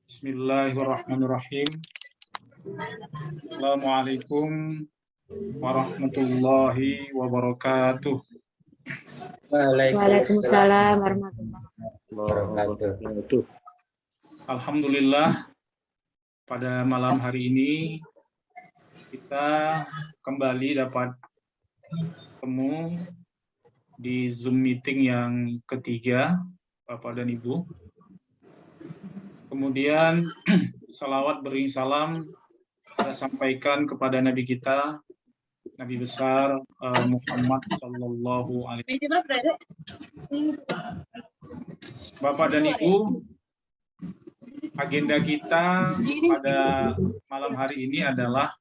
Bismillahirrahmanirrahim. Assalamualaikum warahmatullahi wabarakatuh. Waalaikumsalam warahmatullahi wabarakatuh. Alhamdulillah, pada malam hari ini kita kembali dapat bertemu di Zoom meeting yang ketiga, Bapak dan Ibu. Kemudian salawat beriring salam kita sampaikan kepada Nabi kita, Nabi besar Muhammad Sallallahu Alaihi Wasallam. Bapak dan Ibu, agenda kita pada malam hari ini adalah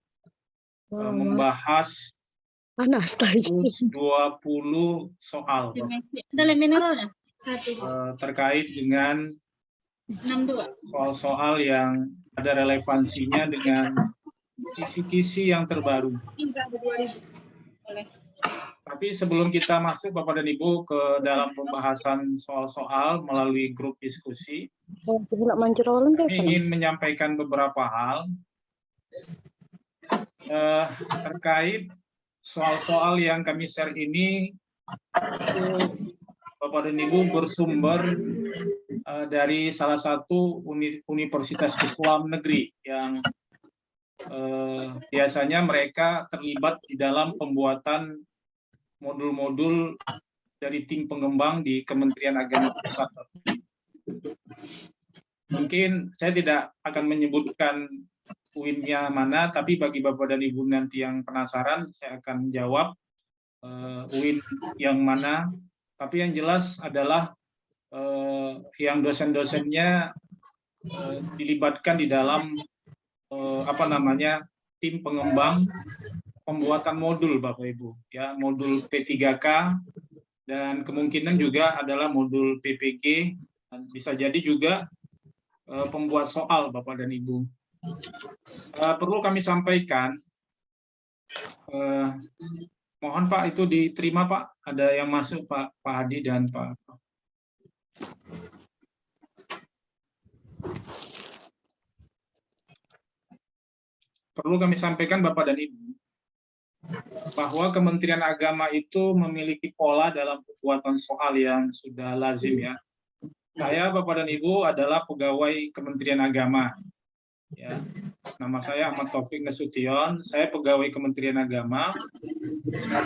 membahas 20 soal terkait dengan soal-soal yang ada relevansinya dengan kisi-kisi yang terbaru. Tapi sebelum kita masuk Bapak dan Ibu ke dalam pembahasan soal-soal melalui grup diskusi, ingin menyampaikan beberapa hal terkait soal-soal yang kami share ini. Bapak dan Ibu bersumber dari salah satu universitas Islam negeri yang biasanya mereka terlibat di dalam pembuatan modul-modul dari tim pengembang di Kementerian Agama Pusat. Mungkin saya tidak akan menyebutkan UIN-nya mana, tapi bagi Bapak dan Ibu nanti yang penasaran, saya akan jawab UIN yang mana. Tapi yang jelas adalah yang dosen-dosennya dilibatkan di dalam tim pengembang pembuatan modul Bapak Ibu, ya, modul P3K dan kemungkinan juga adalah modul PPG, dan bisa jadi juga pembuat soal Bapak dan Ibu. Perlu kami sampaikan, mohon Pak itu diterima Pak, ada yang masuk Pak Hadi dan Pak. Perlu kami sampaikan Bapak dan Ibu, bahwa Kementerian Agama itu memiliki pola dalam pembuatan soal yang sudah lazim, ya. Saya Bapak dan Ibu adalah pegawai Kementerian Agama. Ya, nama saya Ahmad Taufik Nasution, saya pegawai Kementerian Agama,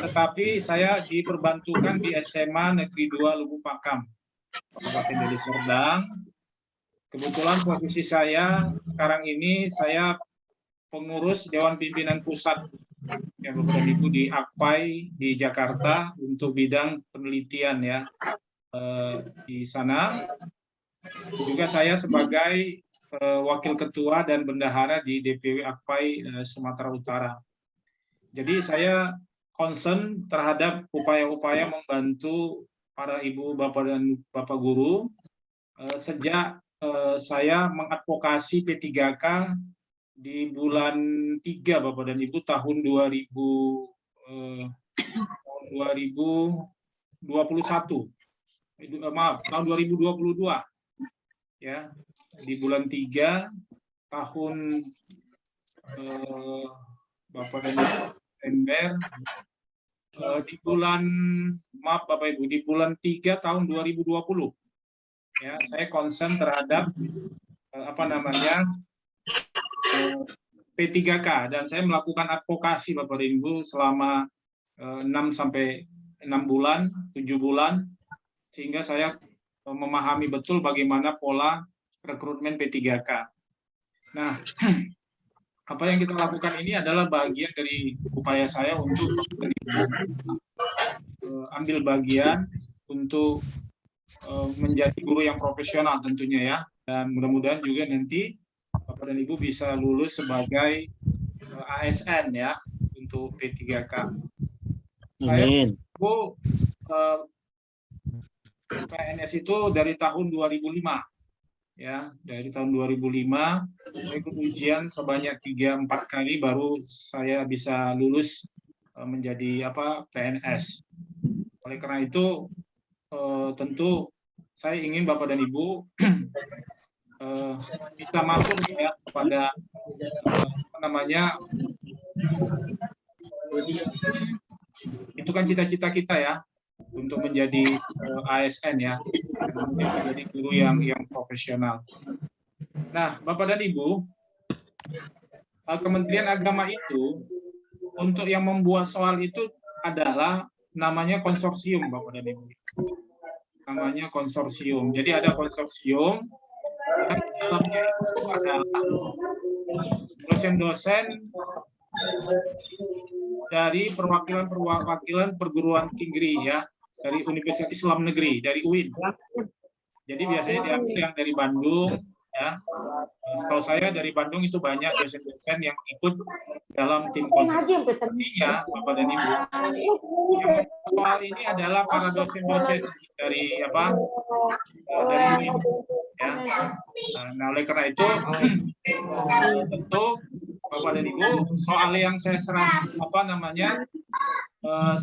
tetapi saya diperbantukan di SMA Negeri 2 Lubuk Pakam, Kabupaten Deli Serdang. Kebetulan posisi saya sekarang ini saya pengurus Dewan Pimpinan Pusat, ya Bapak dan Ibu, di AKPAI di Jakarta untuk bidang penelitian, ya, di sana. Juga saya sebagai Wakil Ketua dan Bendahara di DPW AKPAI Sumatera Utara. Jadi saya concern terhadap upaya-upaya membantu para ibu, bapak, dan bapak guru sejak saya mengadvokasi P3K di bulan 3 Bapak dan Ibu tahun 2021. Maaf, tahun 2022. Ya, di bulan 3 tahun Bapak dan Ibu September, di bulan Bapak Ibu di bulan 3 tahun 2020, ya, saya concern terhadap P3K, dan saya melakukan advokasi Bapak dan Ibu selama 6 bulan, 7 bulan, sehingga saya memahami betul bagaimana pola rekrutmen P3K. Nah, apa yang kita lakukan ini adalah bagian dari upaya saya untuk ambil bagian untuk menjadi guru yang profesional tentunya, ya, dan mudah-mudahan juga nanti Bapak dan Ibu bisa lulus sebagai ASN, ya, untuk P3K. Saya PNS itu dari tahun 2005, ya, dari tahun 2005 saya ikut ujian sebanyak 3-4 kali baru saya bisa lulus menjadi PNS. Oleh karena itu tentu saya ingin Bapak dan Ibu bisa masuk ya kepada apa namanya, itu kan cita-cita kita ya untuk menjadi ASN ya, menjadi guru yang profesional. Nah, Bapak dan Ibu, Kementerian Agama itu untuk yang membuat soal itu adalah namanya konsorsium, Bapak dan Ibu. Namanya konsorsium. Jadi ada konsorsium yang dalamnya itu adalah dosen-dosen dari perwakilan perguruan tinggi ya, dari Universitas Islam Negeri, dari UIN. Jadi biasanya diambil yang dari Bandung ya. Setahu saya dari Bandung itu banyak dosen-dosen yang ikut dalam tim konsorsium ya, Bapak dan Ibu. Yang soal ini adalah para dosen-dosen dari apa? Dari UIN ya. Nah, oleh karena itu tentu Bapak dan Ibu, soal yang saya serah apa namanya?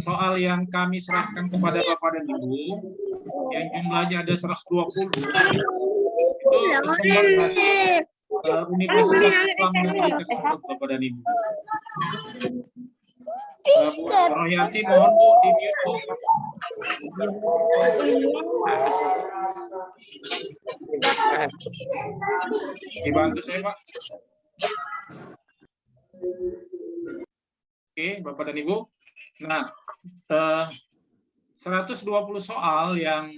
Soal yang kami serahkan kepada Bapak dan Ibu yang jumlahnya ada 120 itu bersumber dari Universitas Islam Negeri tersebut, Bapak dan Ibu. Bu Royati, mohon Bu di-mute Bu. Dibantu saya Pak. Oke, Bapak dan Ibu. Nah, 120 soal yang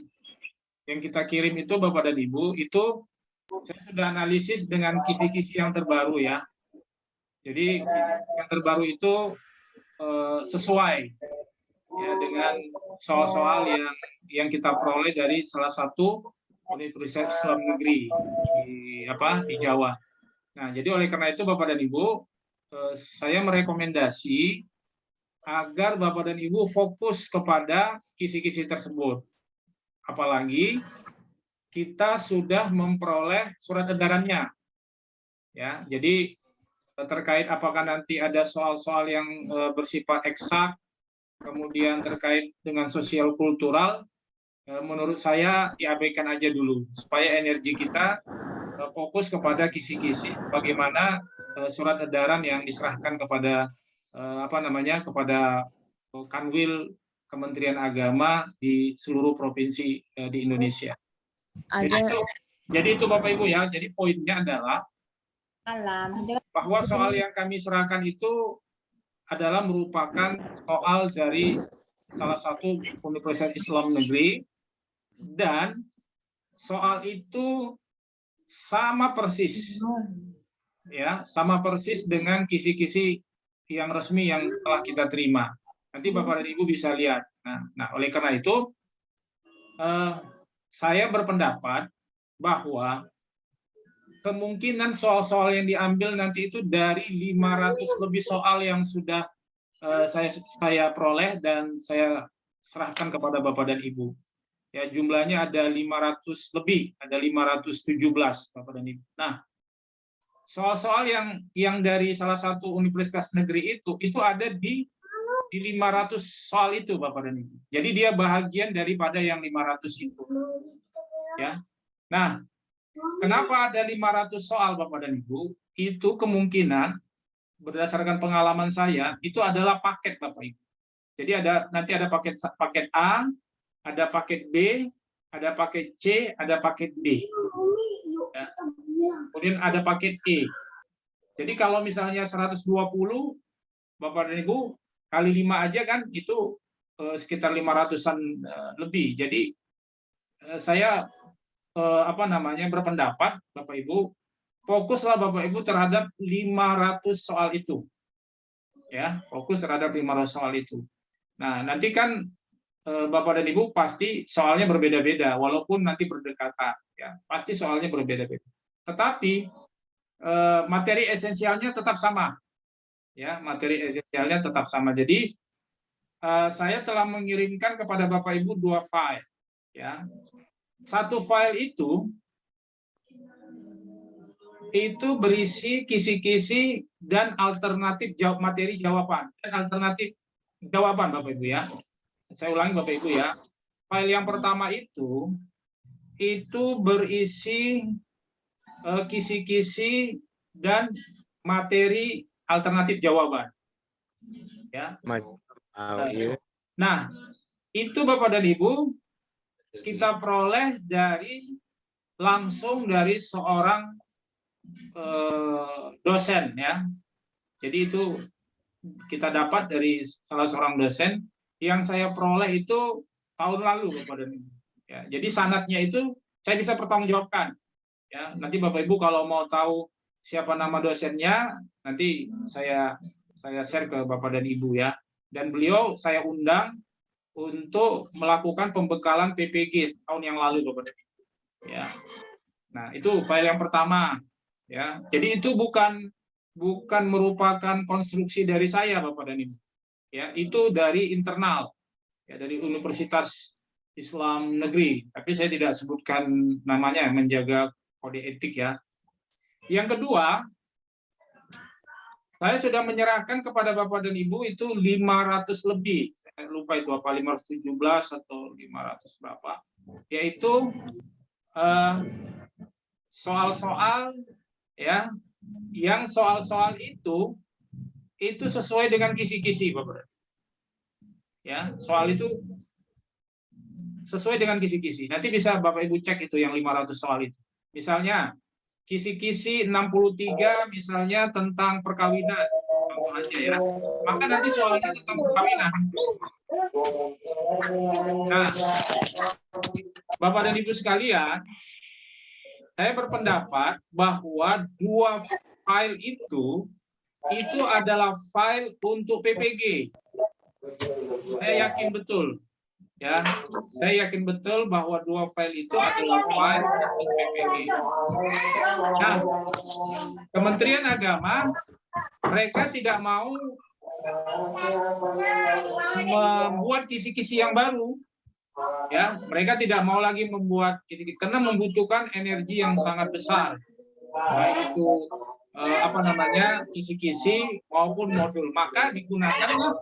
kita kirim itu Bapak dan Ibu, itu saya sudah analisis dengan kisi-kisi yang terbaru ya. Jadi yang terbaru itu sesuai ya dengan soal-soal yang kita peroleh dari salah satu Universitas Islam Negeri di Jawa. Nah, jadi oleh karena itu Bapak dan Ibu, saya merekomendasi agar Bapak dan Ibu fokus kepada kisi-kisi tersebut. Apalagi kita sudah memperoleh surat edarannya. Ya, jadi terkait apakah nanti ada soal-soal yang bersifat eksak, kemudian terkait dengan sosial kultural, menurut saya diabaikan aja dulu supaya energi kita fokus kepada kisi-kisi bagaimana surat edaran yang diserahkan kepada kepada Kanwil Kementerian Agama di seluruh provinsi di Indonesia. Jadi itu Bapak Ibu ya. Jadi poinnya adalah bahwa soal yang kami serahkan itu adalah merupakan soal dari salah satu Universitas Islam Negeri, dan soal itu sama persis ya, sama persis dengan kisi-kisi yang resmi yang telah kita terima. Nanti Bapak dan Ibu bisa lihat. Nah, oleh karena itu saya berpendapat bahwa kemungkinan soal-soal yang diambil nanti itu dari 500 lebih soal yang sudah saya peroleh dan saya serahkan kepada Bapak dan Ibu. Ya, jumlahnya ada 500 lebih, ada 517 Bapak dan Ibu. Nah, soal-soal yang dari salah satu universitas negeri itu ada di 500 soal itu Bapak dan Ibu. Jadi dia bahagian daripada yang 500 itu. Ya. Nah, kenapa ada 500 soal Bapak dan Ibu? Itu kemungkinan berdasarkan pengalaman saya itu adalah paket Bapak Ibu. Jadi nanti ada paket A, ada paket B, ada paket C, ada paket D. Ya. Kemudian ada paket E. Jadi kalau misalnya 120 Bapak dan Ibu kali 5 aja kan itu sekitar 500-an lebih. Jadi saya berpendapat Bapak Ibu, fokuslah Bapak Ibu terhadap 500 soal itu. Ya, fokus terhadap 500 soal itu. Nah, nanti kan Bapak dan Ibu pasti soalnya berbeda-beda walaupun nanti berdekatan ya. Pasti soalnya berbeda-beda. Tetapi materi esensialnya tetap sama. Ya, materi esensialnya tetap sama. Jadi saya telah mengirimkan kepada Bapak Ibu 2 file ya. Satu file itu berisi kisi-kisi dan alternatif materi jawaban dan alternatif jawaban Bapak Ibu ya. Saya ulangi Bapak Ibu ya. File yang pertama itu itu berisi kisi-kisi dan materi alternatif jawaban. Ya. Nah, itu Bapak dan Ibu kita peroleh langsung dari seorang dosen, ya. Jadi itu kita dapat dari salah seorang dosen yang saya peroleh itu tahun lalu, Bapak dan Ibu. Ya, jadi sanadnya itu saya bisa pertanggungjawabkan. Ya, nanti Bapak Ibu kalau mau tahu siapa nama dosennya, nanti saya share ke Bapak dan Ibu, ya. Dan beliau saya undang untuk melakukan pembekalan PPG tahun yang lalu, Bapak dan Ibu. Ya. Nah, itu file yang pertama, ya. Jadi itu bukan merupakan konstruksi dari saya, Bapak dan Ibu. Ya, itu dari internal, ya, dari Universitas Islam Negeri. Tapi saya tidak sebutkan namanya, menjaga kode etik, ya. Yang kedua, saya sudah menyerahkan kepada Bapak dan Ibu itu 500 lebih. Saya lupa itu apa, 517 atau 500 berapa. Yaitu soal-soal, ya, yang soal-soal itu sesuai dengan kisi-kisi, Bapak. Ya, soal itu sesuai dengan kisi-kisi. Nanti bisa Bapak Ibu cek itu yang 500 soal itu. Misalnya kisi-kisi 63 misalnya tentang perkawinan, aja, ya. Maka nanti soalnya tentang perkawinan. Nah, Bapak dan Ibu sekalian, saya berpendapat bahwa dua file itu adalah file untuk PPG. Saya yakin betul, ya. Saya yakin betul bahwa dua file itu adalah file untuk PPG. Nah, Kementerian Agama mereka tidak mau membuat kisi-kisi yang baru. Ya, mereka tidak mau lagi membuat kisi-kisi karena membutuhkan energi yang sangat besar, baik itu kisi-kisi maupun modul. Maka digunakanlah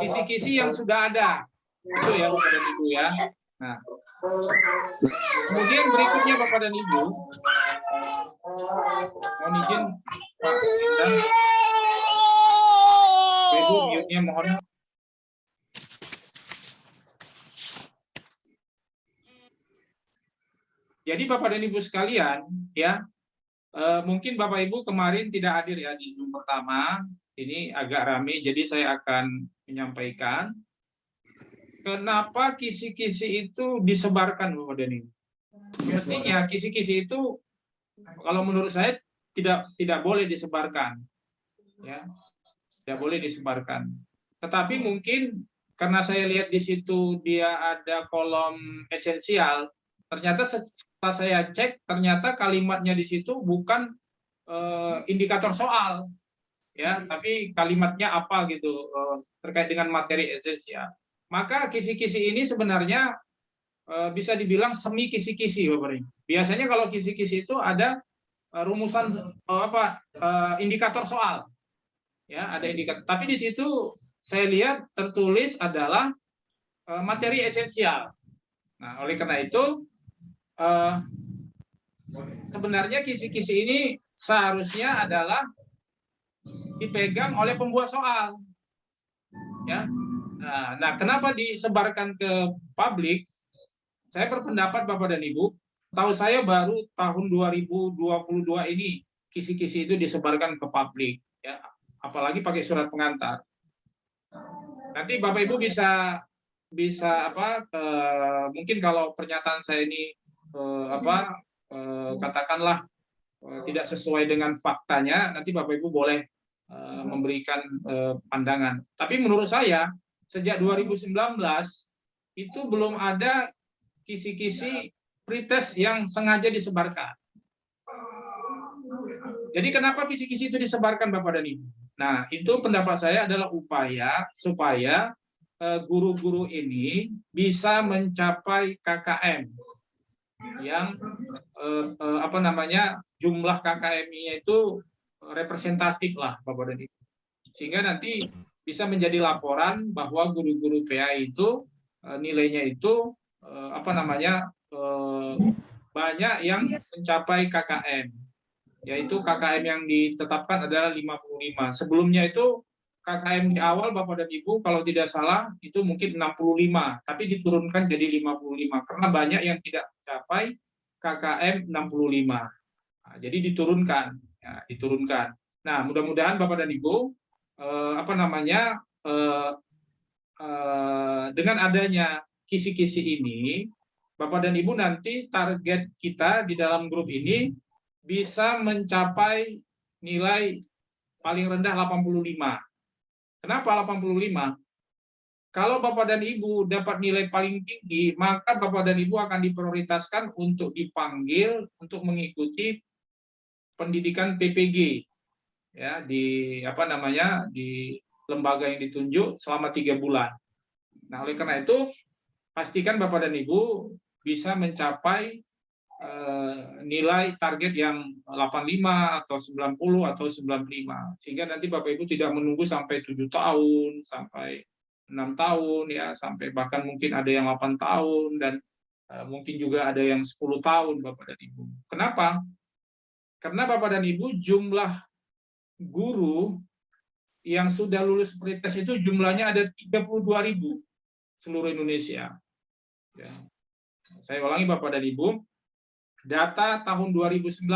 kisi-kisi yang sudah ada. Itu ya Bapak dan Ibu, ya. Nah, kemudian berikutnya Bapak dan Ibu, mohon izin Pak dan Ibu, mute-nya mohon. Jadi Bapak dan Ibu sekalian, ya, mungkin Bapak Ibu kemarin tidak hadir, ya, di Zoom pertama. Ini agak ramai, jadi saya akan menyampaikan kenapa kisi-kisi itu disebarkan, Bapak dan Ibu. Mestinya kisi-kisi itu, kalau menurut saya tidak boleh disebarkan, ya, tidak boleh disebarkan. Tetapi mungkin karena saya lihat di situ dia ada kolom esensial, ternyata setelah saya cek, ternyata kalimatnya di situ bukan indikator soal, ya, tapi kalimatnya apa gitu, terkait dengan materi esensial. Maka kisi-kisi ini sebenarnya bisa dibilang semi kisi-kisi, Bapak Ibu. Biasanya kalau kisi-kisi itu ada rumusan indikator soal, ya, ada indikator. Tapi di situ saya lihat tertulis adalah materi esensial. Nah, oleh karena itu sebenarnya kisi-kisi ini seharusnya adalah dipegang oleh pembuat soal, ya. Nah, kenapa disebarkan ke publik? Saya berpendapat Bapak dan Ibu, tahu saya baru tahun 2022 ini kisi-kisi itu disebarkan ke publik, ya, apalagi pakai surat pengantar. Nanti Bapak Ibu bisa mungkin kalau pernyataan saya ini katakanlah tidak sesuai dengan faktanya, nanti Bapak Ibu boleh memberikan pandangan. Tapi menurut saya sejak 2019 itu belum ada kisi-kisi pretest yang sengaja disebarkan. Jadi kenapa kisi-kisi itu disebarkan, Bapak dan Ibu? Nah, itu pendapat saya adalah upaya supaya guru-guru ini bisa mencapai KKM yang jumlah KKM-nya itu representatif lah, Bapak dan Ibu. Sehingga nanti bisa menjadi laporan bahwa guru-guru PA itu nilainya itu banyak yang mencapai KKM, yaitu KKM yang ditetapkan adalah 55. Sebelumnya itu KKM di awal Bapak dan Ibu kalau tidak salah itu mungkin 65, tapi diturunkan jadi 55 karena banyak yang tidak mencapai KKM 65. Nah, jadi diturunkan, ya, diturunkan. Nah, mudah-mudahan Bapak dan Ibu dengan adanya kisi-kisi ini, Bapak dan Ibu nanti target kita di dalam grup ini bisa mencapai nilai paling rendah 85. Kenapa 85? Kalau Bapak dan Ibu dapat nilai paling tinggi, maka Bapak dan Ibu akan diprioritaskan untuk dipanggil untuk mengikuti pendidikan PPG, ya, di lembaga yang ditunjuk selama 3 bulan. Nah, oleh karena itu pastikan Bapak dan Ibu bisa mencapai nilai target yang 85 atau 90 atau 95, sehingga nanti Bapak Ibu tidak menunggu sampai 7 tahun, sampai 6 tahun, ya, sampai bahkan mungkin ada yang 8 tahun dan mungkin juga ada yang 10 tahun Bapak dan Ibu. Kenapa? Karena Bapak dan Ibu jumlah guru yang sudah lulus pretest itu jumlahnya ada 32.000 seluruh Indonesia. Ya. Saya ulangi Bapak dan Ibu, data tahun 2019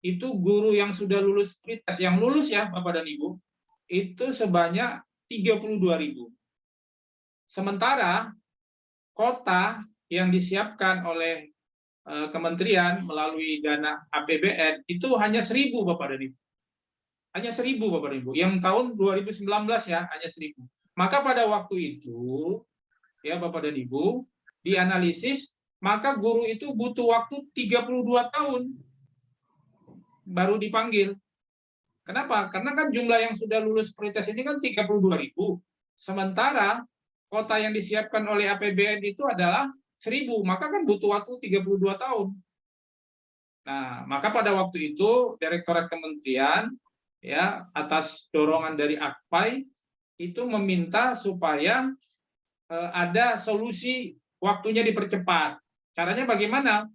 itu guru yang sudah lulus pretest, yang lulus ya Bapak dan Ibu, itu sebanyak 32.000. Sementara kota yang disiapkan oleh kementerian melalui dana APBN itu hanya 1.000 Bapak dan Ibu. Hanya 1.000 Bapak dan Ibu. Yang tahun 2019 ya hanya 1.000. Maka pada waktu itu ya Bapak dan Ibu dianalisis, maka guru itu butuh waktu 32 tahun baru dipanggil. Kenapa? Karena kan jumlah yang sudah lulus pretest ini kan 32.000. Sementara kota yang disiapkan oleh APBN itu adalah 1.000, maka kan butuh waktu 32 tahun. Nah, maka pada waktu itu Direktorat Kementerian ya atas dorongan dari AKPAI itu meminta supaya ada solusi waktunya dipercepat. Caranya bagaimana?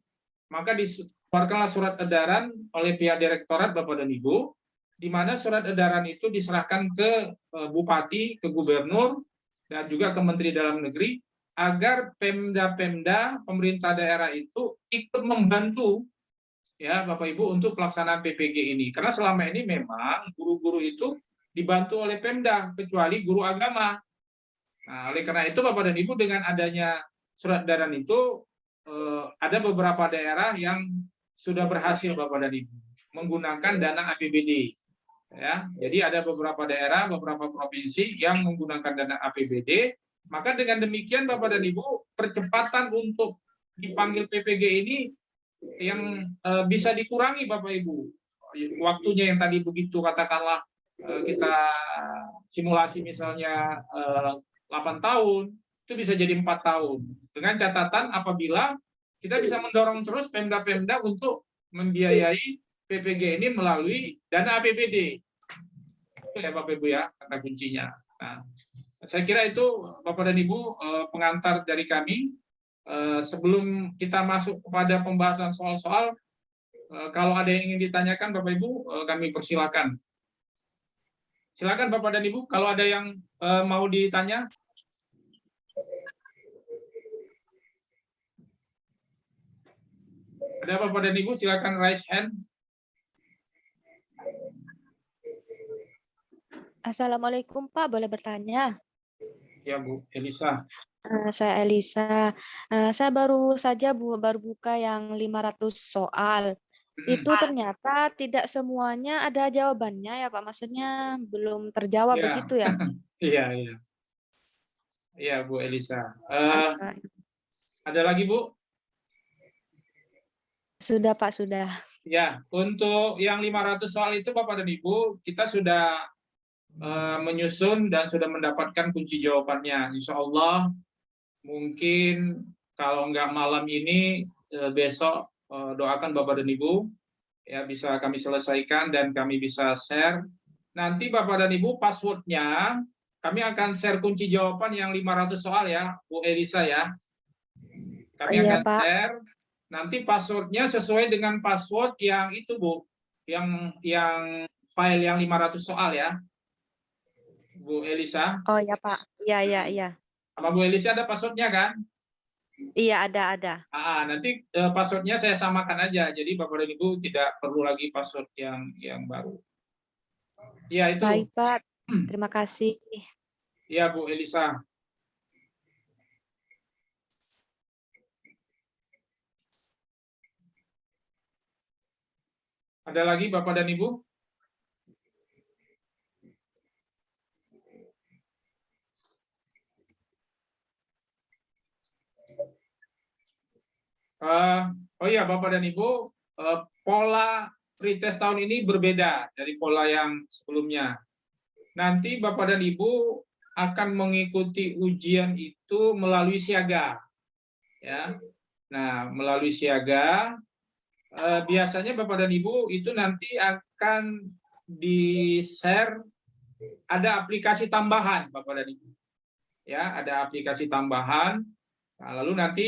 Maka dikeluarkanlah surat edaran oleh pihak direktorat Bapak dan Ibu, di mana surat edaran itu diserahkan ke bupati, ke gubernur, dan juga ke Menteri Dalam Negeri, agar Pemda-Pemda, pemerintah daerah itu ikut membantu ya Bapak Ibu untuk pelaksanaan PPG ini. Karena selama ini memang guru-guru itu dibantu oleh Pemda, kecuali guru agama. Nah, oleh karena itu Bapak dan Ibu dengan adanya surat edaran itu ada beberapa daerah yang sudah berhasil Bapak dan Ibu menggunakan dana APBD. Ya, jadi ada beberapa daerah, beberapa provinsi yang menggunakan dana APBD. Maka dengan demikian Bapak dan Ibu percepatan untuk dipanggil PPG ini yang bisa dikurangi Bapak Ibu. Waktunya yang tadi begitu katakanlah kita simulasi misalnya 8 tahun, itu bisa jadi 4 tahun. Dengan catatan apabila kita bisa mendorong terus Pemda-Pemda untuk membiayai PPG ini melalui dana APBD. Itu ya Bapak Ibu ya, kata kuncinya. Nah, saya kira itu Bapak dan Ibu pengantar dari kami. Sebelum kita masuk kepada pembahasan soal-soal, kalau ada yang ingin ditanyakan Bapak Ibu, kami persilakan. Silakan Bapak dan Ibu, kalau ada yang mau ditanya. Ada Bapak dan Ibu, silakan raise hand. Assalamualaikum Pak, boleh bertanya? Ya Bu, Elisa. Saya Elisa. Saya baru saja baru buka yang 500 soal. Itu ternyata tidak semuanya ada jawabannya ya Pak, maksudnya belum terjawab Ya. begitu ya? Iya, iya. Iya Bu Elisa. Ada lagi Bu? Sudah Pak, sudah. Ya, untuk yang 500 soal itu Bapak dan Ibu, kita sudah menyusun dan sudah mendapatkan kunci jawabannya. Insya Allah mungkin kalau nggak malam ini, besok doakan Bapak dan Ibu ya bisa kami selesaikan dan kami bisa share. Nanti Bapak dan Ibu passwordnya kami akan share kunci jawaban yang 500 soal ya Bu Elisa ya. Kami Iya, akan Pak. share. Nanti passwordnya sesuai dengan password yang itu, Bu. Yang file yang 500 soal ya, Bu Elisa. Oh ya, Pak. Iya, iya, iya. Sama Bu Elisa ada passwordnya kan? Iya, ada. Nanti passwordnya saya samakan aja. Jadi Bapak dan Ibu tidak perlu lagi password yang baru. Iya itu. Baik, Pak. Terima kasih. Iya Bu Elisa. Ada lagi Bapak dan Ibu? Oh iya Bapak dan Ibu, pola pretest tahun ini berbeda dari pola yang sebelumnya. Nanti Bapak dan Ibu akan mengikuti ujian itu melalui siaga. Ya. Nah, melalui siaga, biasanya Bapak dan Ibu itu nanti akan di-share ada aplikasi tambahan Bapak dan Ibu. Ya, ada aplikasi tambahan. Nah, lalu nanti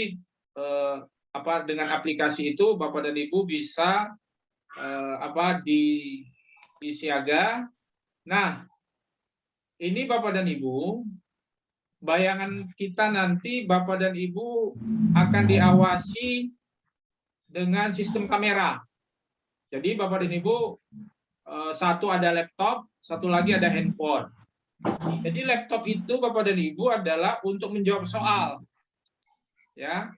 dengan aplikasi itu Bapak dan Ibu bisa di siaga. Nah, ini Bapak dan Ibu, bayangan kita nanti Bapak dan Ibu akan diawasi dengan sistem kamera. Jadi Bapak dan Ibu, satu ada laptop, satu lagi ada handphone. Jadi laptop itu Bapak dan Ibu adalah untuk menjawab soal. Ya.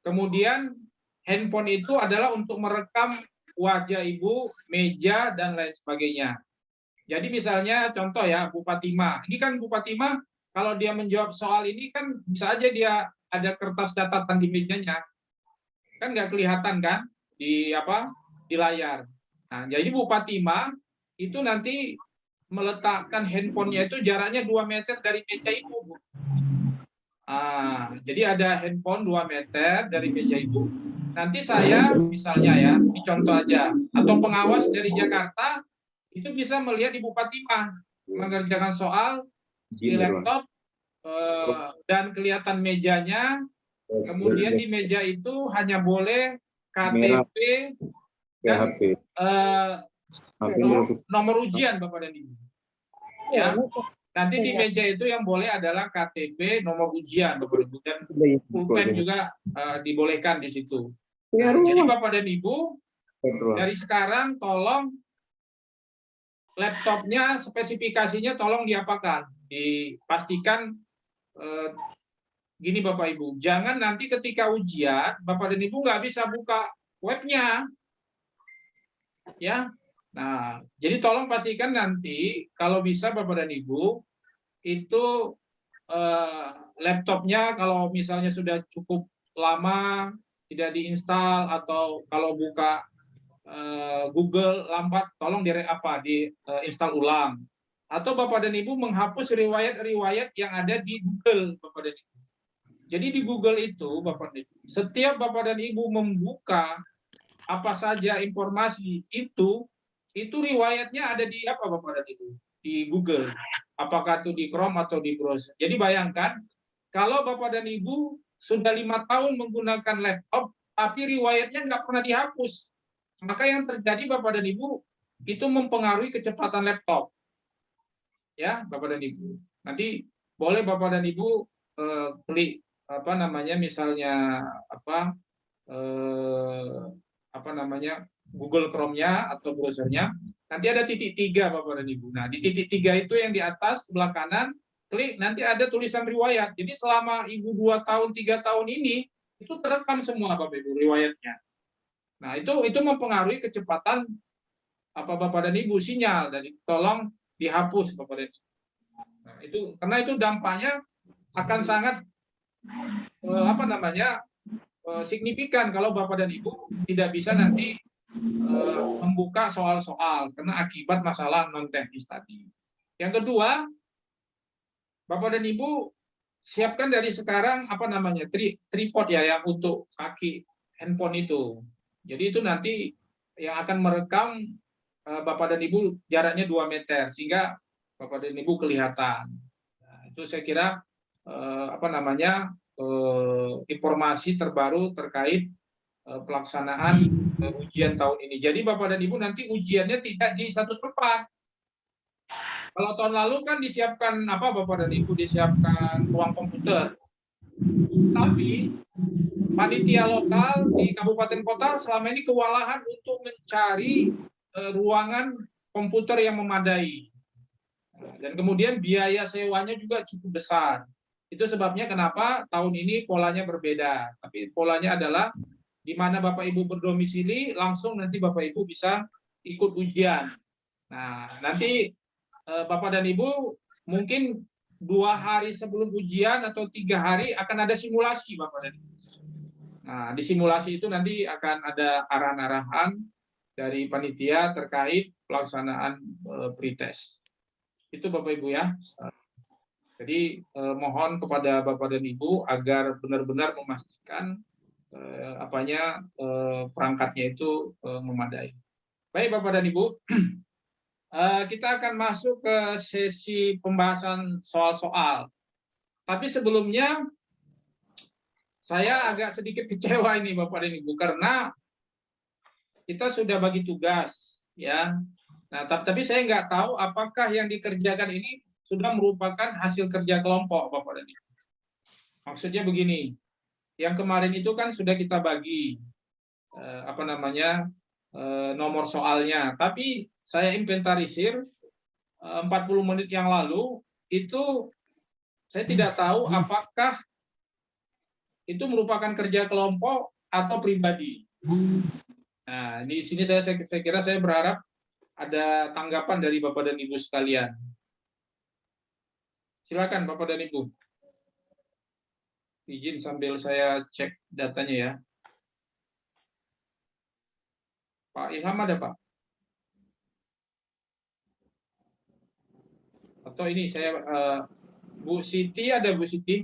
Kemudian handphone itu adalah untuk merekam wajah Ibu, meja dan lain sebagainya. Jadi misalnya contoh ya Bu Fatimah. Ini kan Bu Fatimah kalau dia menjawab soal ini kan bisa aja dia ada kertas catatan di mejanya. Kan nggak kelihatan kan di layar. Nah, jadi Bu Fatimah itu nanti meletakkan handphonenya itu jaraknya 2 meter dari meja Ibu, Bu. Jadi ada handphone 2 meter dari meja Ibu. Nanti saya misalnya ya, ini contoh aja, atau pengawas dari Jakarta itu bisa melihat Ibu Fatimah mengerjakan soal di laptop dan kelihatan mejanya. Kemudian di meja itu hanya boleh KTP dan nomor ujian Bapak dan Ibu. Ya. Nanti di meja itu yang boleh adalah KTP, nomor ujian Bapak dan Ibu, dan pulpen juga dibolehkan di situ. Nah, jadi Bapak dan Ibu dari sekarang tolong laptopnya spesifikasinya tolong diapakan, dipastikan gini Bapak Ibu, jangan nanti ketika ujian Bapak dan Ibu nggak bisa buka webnya, ya. Nah, jadi tolong pastikan nanti kalau bisa Bapak dan Ibu itu laptopnya kalau misalnya sudah cukup lama tidak diinstal atau kalau buka Google lambat, tolong diinstal ulang. Atau Bapak dan Ibu menghapus riwayat-riwayat yang ada di Google, Bapak dan Ibu. Jadi di Google itu, Bapak dan Ibu, setiap Bapak dan Ibu membuka apa saja informasi itu riwayatnya ada di apa Bapak dan Ibu? Di Google. Apakah itu di Chrome atau di browser. Jadi bayangkan, kalau Bapak dan Ibu sudah 5 tahun menggunakan laptop, tapi riwayatnya nggak pernah dihapus. Maka yang terjadi Bapak dan Ibu itu mempengaruhi kecepatan laptop. Ya, Bapak dan Ibu. Nanti boleh Bapak dan Ibu klik misalnya Google Chrome-nya atau browsernya. Nanti ada titik 3 Bapak dan Ibu. Nah, di titik 3 itu yang di atas sebelah kanan, klik nanti ada tulisan riwayat. Jadi selama Ibu 2 tahun, 3 tahun ini itu terekam semua Bapak Ibu riwayatnya. Nah, itu mempengaruhi kecepatan Bapak dan Ibu sinyal, dan itu tolong dihapus Bapak dan Ibu. Nah, karena itu dampaknya akan sangat signifikan kalau Bapak dan Ibu tidak bisa nanti membuka soal-soal karena akibat masalah non teknis tadi. Yang kedua, Bapak dan Ibu siapkan dari sekarang tripod ya yang untuk kaki handphone itu. Jadi itu nanti yang akan merekam Bapak dan Ibu jaraknya 2 meter sehingga Bapak dan Ibu kelihatan. Nah, itu saya kira informasi terbaru terkait pelaksanaan ujian tahun ini. Jadi Bapak dan Ibu nanti ujiannya tidak di satu tempat. Kalau tahun lalu kan disiapkan apa Bapak dan Ibu, disiapkan ruang komputer. Tapi panitia lokal di kabupaten kota selama ini kewalahan untuk mencari ruangan komputer yang memadai. Dan kemudian biaya sewanya juga cukup besar. Itu sebabnya kenapa tahun ini polanya berbeda. Tapi polanya adalah di mana Bapak Ibu berdomisili, langsung nanti Bapak Ibu bisa ikut ujian. Nah, nanti Bapak dan Ibu mungkin 2 hari sebelum ujian atau 3 hari akan ada simulasi Bapak dan Ibu. Nah, di simulasi itu nanti akan ada arahan-arahan dari panitia terkait pelaksanaan pretest. Itu Bapak Ibu ya. Jadi mohon kepada Bapak dan Ibu agar benar-benar memastikan perangkatnya itu memadai. Baik Bapak dan Ibu, kita akan masuk ke sesi pembahasan soal-soal. Tapi sebelumnya saya agak sedikit kecewa ini Bapak dan Ibu karena kita sudah bagi tugas ya. Nah, tapi saya nggak tahu apakah yang dikerjakan ini sudah merupakan hasil kerja kelompok Bapak dan Ibu. Maksudnya begini, yang kemarin itu kan sudah kita bagi nomor soalnya, tapi saya inventarisir 40 menit yang lalu itu saya tidak tahu apakah itu merupakan kerja kelompok atau pribadi. Nah, di sini saya kira saya berharap ada tanggapan dari Bapak dan Ibu sekalian. Silakan Bapak dan Ibu. Izin sambil saya cek datanya ya. Pak Ilham ada Pak? Atau ini saya Bu Siti ada Bu Siti?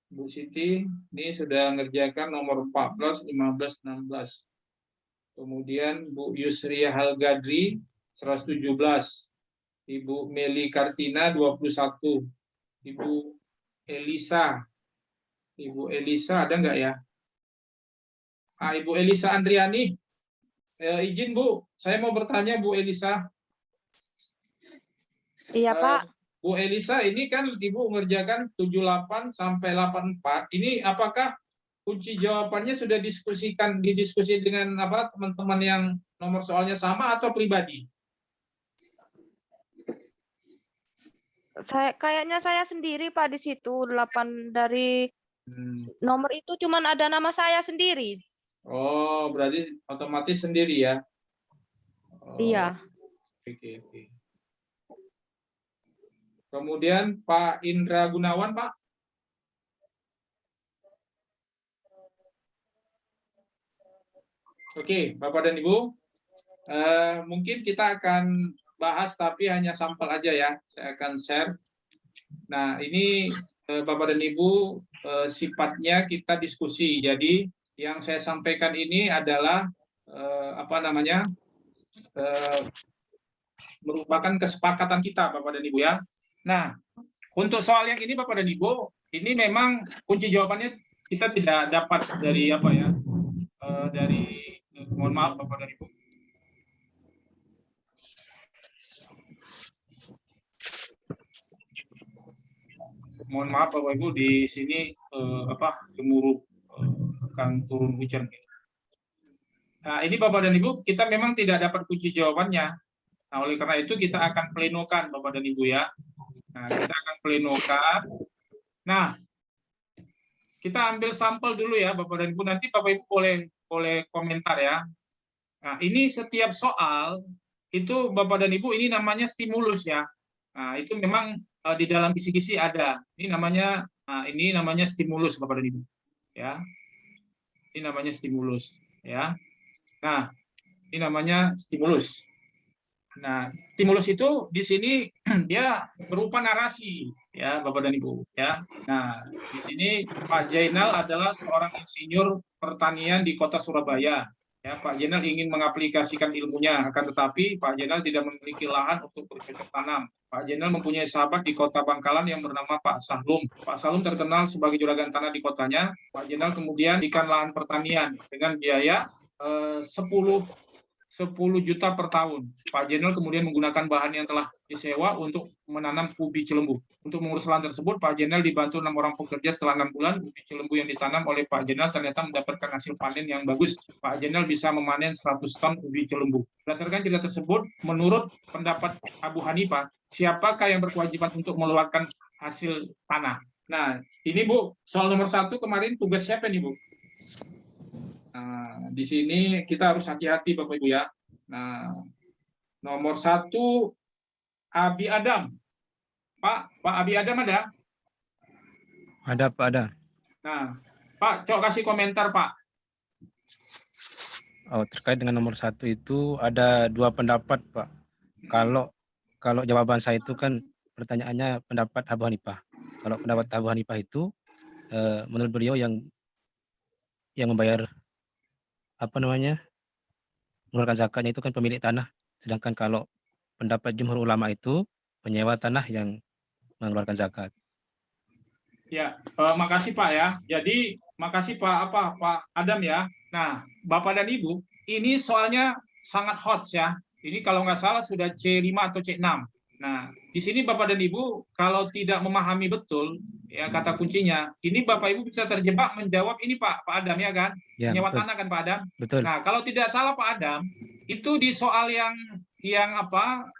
Bu Siti ini sudah ngerjakan nomor 14, 15, 16. Kemudian Bu Yusria Halgadri 117. Ibu Meli Kartina 21. Ibu Elisa. Ibu Elisa ada nggak ya? Ibu Elisa Andriani. Izin Bu, saya mau bertanya Bu Elisa. Iya Pak. Bu Elisa, ini kan Ibu mengerjakan 78 sampai 84. Ini apakah kunci jawabannya sudah didiskusi dengan teman-teman yang nomor soalnya sama atau pribadi? Kayaknya saya sendiri Pak di situ 8 dari nomor itu cuman ada nama saya sendiri. Oh, berarti otomatis sendiri ya? Iya. Oke. Kemudian Pak Indra Gunawan, Pak. Oke, Bapak dan Ibu, mungkin kita akan bahas tapi hanya sampel aja ya. Saya akan share. Nah, ini Bapak dan Ibu sifatnya kita diskusi. Jadi yang saya sampaikan ini adalah merupakan kesepakatan kita Bapak dan Ibu ya. Nah, untuk soal yang ini Bapak dan Ibu, ini memang kunci jawabannya kita tidak dapat dari mohon maaf Bapak dan Ibu. Mohon maaf Bapak Ibu, di sini gemuruh akan turun hujan. Nah, ini Bapak dan Ibu, kita memang tidak dapat kunci jawabannya. Nah, oleh karena itu kita akan plenokan Bapak dan Ibu ya. Nah, kita akan plenokan. Nah, kita ambil sampel dulu ya Bapak dan Ibu. Nanti Bapak Ibu boleh komentar ya. Nah, ini setiap soal itu Bapak dan Ibu ini namanya stimulus ya. Nah, itu memang di dalam kisi-kisi ada. Ini namanya stimulus Bapak dan Ibu. Ya. Ini namanya stimulus ya. Nah, ini namanya stimulus. Nah, stimulus itu di sini dia berupa narasi ya Bapak dan Ibu ya. Nah, di sini Pak Jainal adalah seorang insinyur pertanian di Kota Surabaya. Ya, Pak Jenderal ingin mengaplikasikan ilmunya, akan tetapi Pak Jenderal tidak memiliki lahan untuk bercocok tanam. Pak Jenderal mempunyai sahabat di kota Bangkalan yang bernama Pak Sahlum. Pak Sahlum terkenal sebagai juragan tanah di kotanya. Pak Jenderal kemudian ikan lahan pertanian dengan biaya 10 juta per tahun. Pak Jenderal kemudian menggunakan bahan yang telah disewa untuk menanam ubi cilembu. Untuk mengurus lahan tersebut, Pak Jenderal dibantu 6 orang pekerja. Setelah 6 bulan, ubi cilembu yang ditanam oleh Pak Jenderal ternyata mendapatkan hasil panen yang bagus. Pak Jenderal bisa memanen 100 ton ubi cilembu. Berdasarkan cerita tersebut, menurut pendapat Abu Hanifah, siapakah yang berkewajiban untuk mengeluarkan hasil tanah? Nah, ini Bu, soal nomor 1 kemarin tugas siapa nih Bu? Nah, di sini kita harus hati-hati Bapak Ibu ya. Nah, nomor 1 Abi Adam. Pak Abi Adam ada? Ada Pak, ada. Nah, Pak, coba kasih komentar Pak. Oh, terkait dengan nomor 1 itu ada 2 pendapat Pak. Kalau jawaban saya itu kan pertanyaannya pendapat Abu Hanifah. Kalau pendapat Abu Hanifah itu menurut beliau yang membayar mengeluarkan zakatnya itu kan pemilik tanah. Sedangkan kalau pendapat jumhur ulama itu penyewa tanah yang mengeluarkan zakat. Ya, makasih Pak ya. Jadi makasih Pak Adam ya. Nah, Bapak dan Ibu, ini soalnya sangat hot ya. Ini kalau nggak salah sudah C5 atau C6. Nah, di sini Bapak dan Ibu kalau tidak memahami betul ya kata kuncinya, ini Bapak Ibu bisa terjebak menjawab ini Pak Adam ya kan? Ya, Nyewa betul. tanah kan Pak Adam? Betul. Nah, kalau tidak salah Pak Adam, itu di soal yang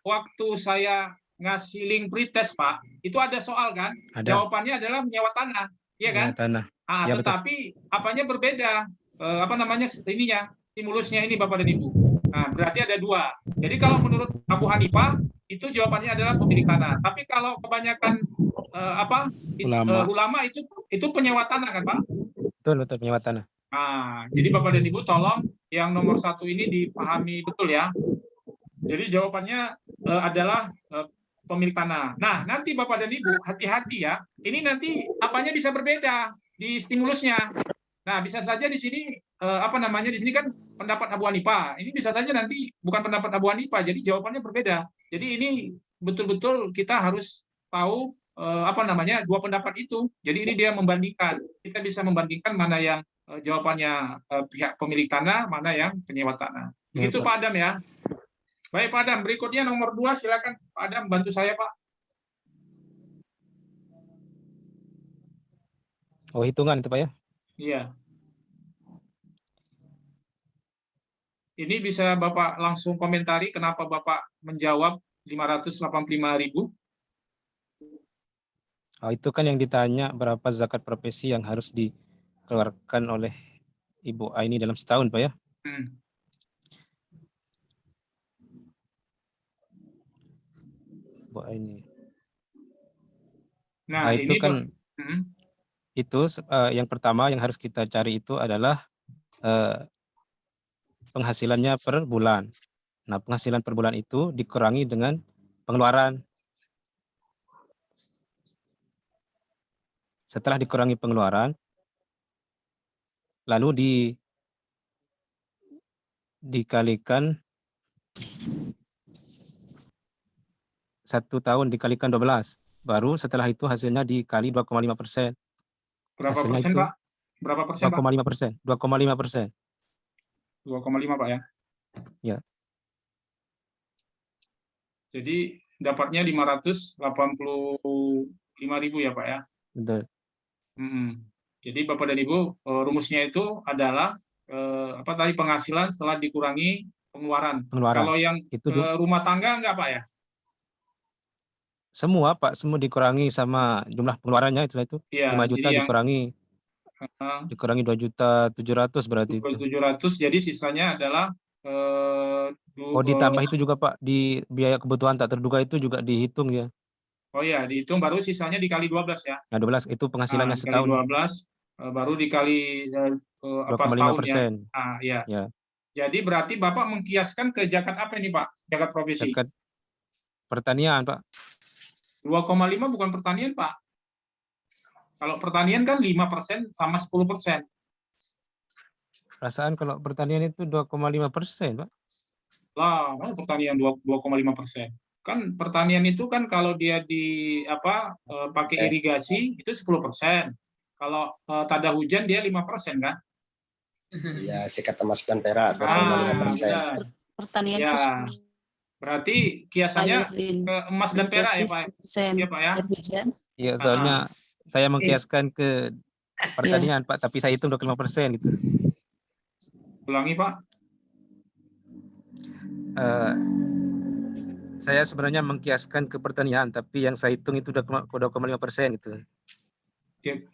waktu saya ngasih link pretest Pak, itu ada soal kan? Ada. Jawabannya adalah menyewa tanah, ya kan? Tanah. Ya, Tetapi apanya berbeda? Stimulusnya ini Bapak dan Ibu. Nah, berarti ada 2. Jadi kalau menurut Abu Hanifah itu jawabannya adalah pemilik tanah. Tapi kalau kebanyakan ulama itu penyewa tanah kan Pak? Betul penyewa tanah. Nah, jadi Bapak dan Ibu tolong yang nomor 1 ini dipahami betul ya. Jadi jawabannya adalah pemilik tanah. Nah, nanti Bapak dan Ibu hati-hati ya. Ini nanti apanya bisa berbeda di stimulusnya. Nah, bisa saja di sini di sini kan pendapat Abu Hanifah. Ini bisa saja nanti bukan pendapat Abu Hanifah, jadi jawabannya berbeda. Jadi ini betul-betul kita harus tahu 2 pendapat itu. Jadi ini dia membandingkan. Kita bisa membandingkan mana yang jawabannya pihak pemilik tanah, mana yang penyewa tanah. Begitu Pak Adam ya. Baik Pak Adam, berikutnya nomor 2 silakan Pak Adam bantu saya Pak. Oh, hitungan itu Pak ya? Iya. Ini bisa Bapak langsung komentari kenapa Bapak menjawab 585.000? Oh, itu kan yang ditanya berapa zakat profesi yang harus dikeluarkan oleh Ibu Aini dalam setahun Pak ya? Bu Aini. Nah, itu ini kan itu yang pertama yang harus kita cari itu adalah penghasilannya per bulan. Nah, penghasilan per bulan itu dikurangi dengan pengeluaran. Setelah dikurangi pengeluaran, lalu dikalikan 1 tahun dikalikan 12. Baru setelah itu hasilnya dikali 2,5%. Berapa persen Pak? Berapa persen Pak? 2,5%. 2,5%. 2,5 Pak ya? Ya. Jadi dapatnya 585.000 ya Pak ya? Betul. Jadi Bapak dan Ibu, rumusnya itu adalah penghasilan setelah dikurangi pengeluaran. Kalau yang itu rumah tangga enggak Pak ya? Semua Pak, semua dikurangi sama jumlah pengeluarannya itu. Ya, 5 juta dikurangi 2.700.000 berarti itu. 2.700, jadi sisanya adalah ditambah itu juga Pak, di biaya kebutuhan tak terduga itu juga dihitung ya. Oh ya, dihitung baru sisanya dikali 12 ya. Nah, 12 itu penghasilannya setahun. 12 baru dikali 2,5%. Ya. Jadi berarti Bapak mengkiaskan ke zakat apa ini Pak? Zakat profesi. Zakat pertanian Pak. 2,5 bukan pertanian Pak. Kalau pertanian kan 5% sama 10%. Perasaan kalau pertanian itu 2,5%, Pak. Lah, mana pertanian 2,5%. Kan pertanian itu kan kalau dia pakai irigasi itu 10%. Kalau tada hujan dia 5% kan? Ya, sikat emas dan perak Ah, 2,5%. benar. Pertanian Ya, itu berarti kiasannya ke emas dan perak ya, Pak? Iya, Pak ya? Iya, soalnya saya mengkiaskan ke Iya. pertanian, Pak, tapi saya hitung 25% gitu. Ulangi, Pak. Saya sebenarnya mengkiaskan ke pertanian, tapi yang saya hitung itu 2,5% gitu.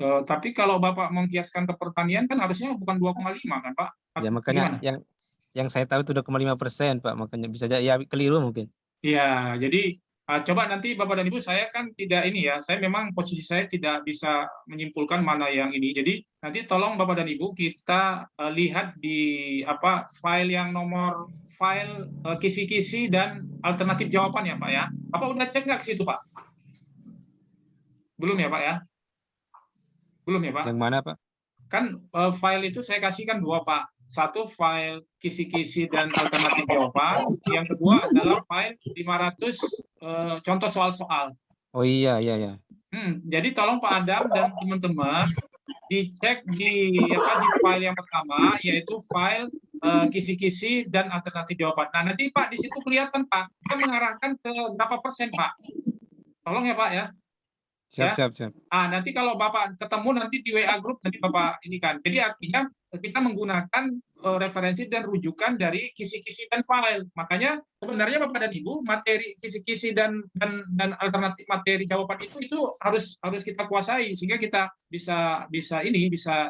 Tapi kalau Bapak mengkiaskan ke pertanian kan harusnya bukan 2,5 kan, Pak? Ya makanya Gimana? yang saya tahu itu 2,5%, Pak. Makanya bisa jadi ya keliru mungkin. Iya, jadi coba nanti Bapak dan Ibu, saya kan tidak ini ya, saya memang posisi saya tidak bisa menyimpulkan mana yang ini. Jadi nanti tolong Bapak dan Ibu kita lihat di file yang nomor file kisi-kisi dan alternatif jawaban ya Pak ya. Bapak udah cek nggak ke situ Pak? Belum ya Pak ya? Belum ya Pak? Yang mana, Pak? Kan file itu saya kasihkan dua Pak. Satu file kisi-kisi dan alternatif jawaban, yang kedua adalah file 500 contoh soal-soal. Oh iya. Jadi tolong Pak Adam dan teman-teman dicek di file yang pertama, yaitu file kisi-kisi dan alternatif jawaban. Nah nanti Pak di situ kelihatan Pak, kita mengarahkan ke berapa persen Pak. Tolong ya Pak ya. Siap. Nanti kalau Bapak ketemu nanti di WA group nanti Bapak ini kan. Jadi artinya kita menggunakan referensi dan rujukan dari kisi-kisi dan file. Makanya sebenarnya Bapak dan Ibu materi kisi-kisi dan alternatif materi jawaban itu harus kita kuasai sehingga kita bisa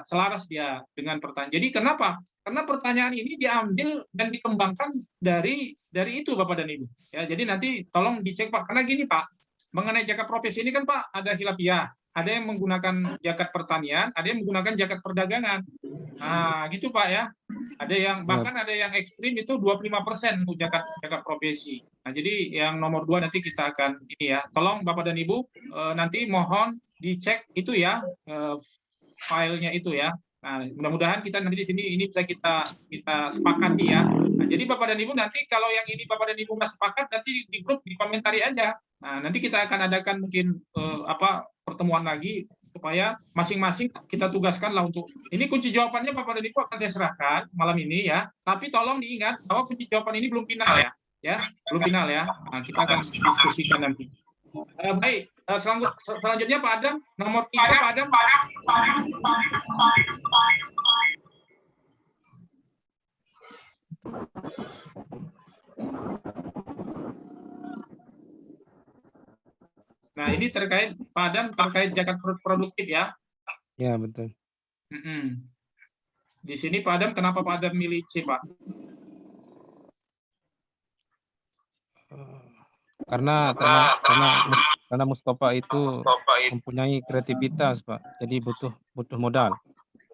selaras dia dengan pertanyaan. Jadi kenapa? Karena pertanyaan ini diambil dan dikembangkan dari itu Bapak dan Ibu. Ya, jadi nanti tolong dicek Pak. Karena gini Pak, mengenai jakat profesi ini kan Pak ada khilafiyah. Ada yang menggunakan jakat pertanian, ada yang menggunakan jakat perdagangan. Nah, gitu Pak ya. Ada yang bahkan ada yang ekstrim itu 25% untuk jakat profesi. Nah, jadi yang nomor 2 nanti kita akan ini ya. Tolong Bapak dan Ibu nanti mohon dicek itu ya filenya itu ya. Nah, mudah-mudahan kita nanti di sini ini bisa kita sepakati ya. Nah, jadi Bapak dan Ibu nanti kalau yang ini Bapak dan Ibu nggak sepakat nanti di grup dikomentari aja. Nah, nanti kita akan adakan mungkin pertemuan lagi supaya masing-masing kita tugaskan lah untuk ini kunci jawabannya Bapak dan Ibu akan saya serahkan malam ini ya. Tapi tolong diingat bahwa kunci jawaban ini belum final ya. Belum final ya. Nah, kita akan diskusikan nanti. Baik, selanjutnya Pak Adam, nomor 3 Pak Adam. Nah, ini terkait Pak Adam terkait zakat produktif ya. Ya, betul. Di sini Pak Adam, kenapa Pak Adam milih C, Pak? Karena Mustafa itu mempunyai kreativitas, Pak. Jadi butuh modal.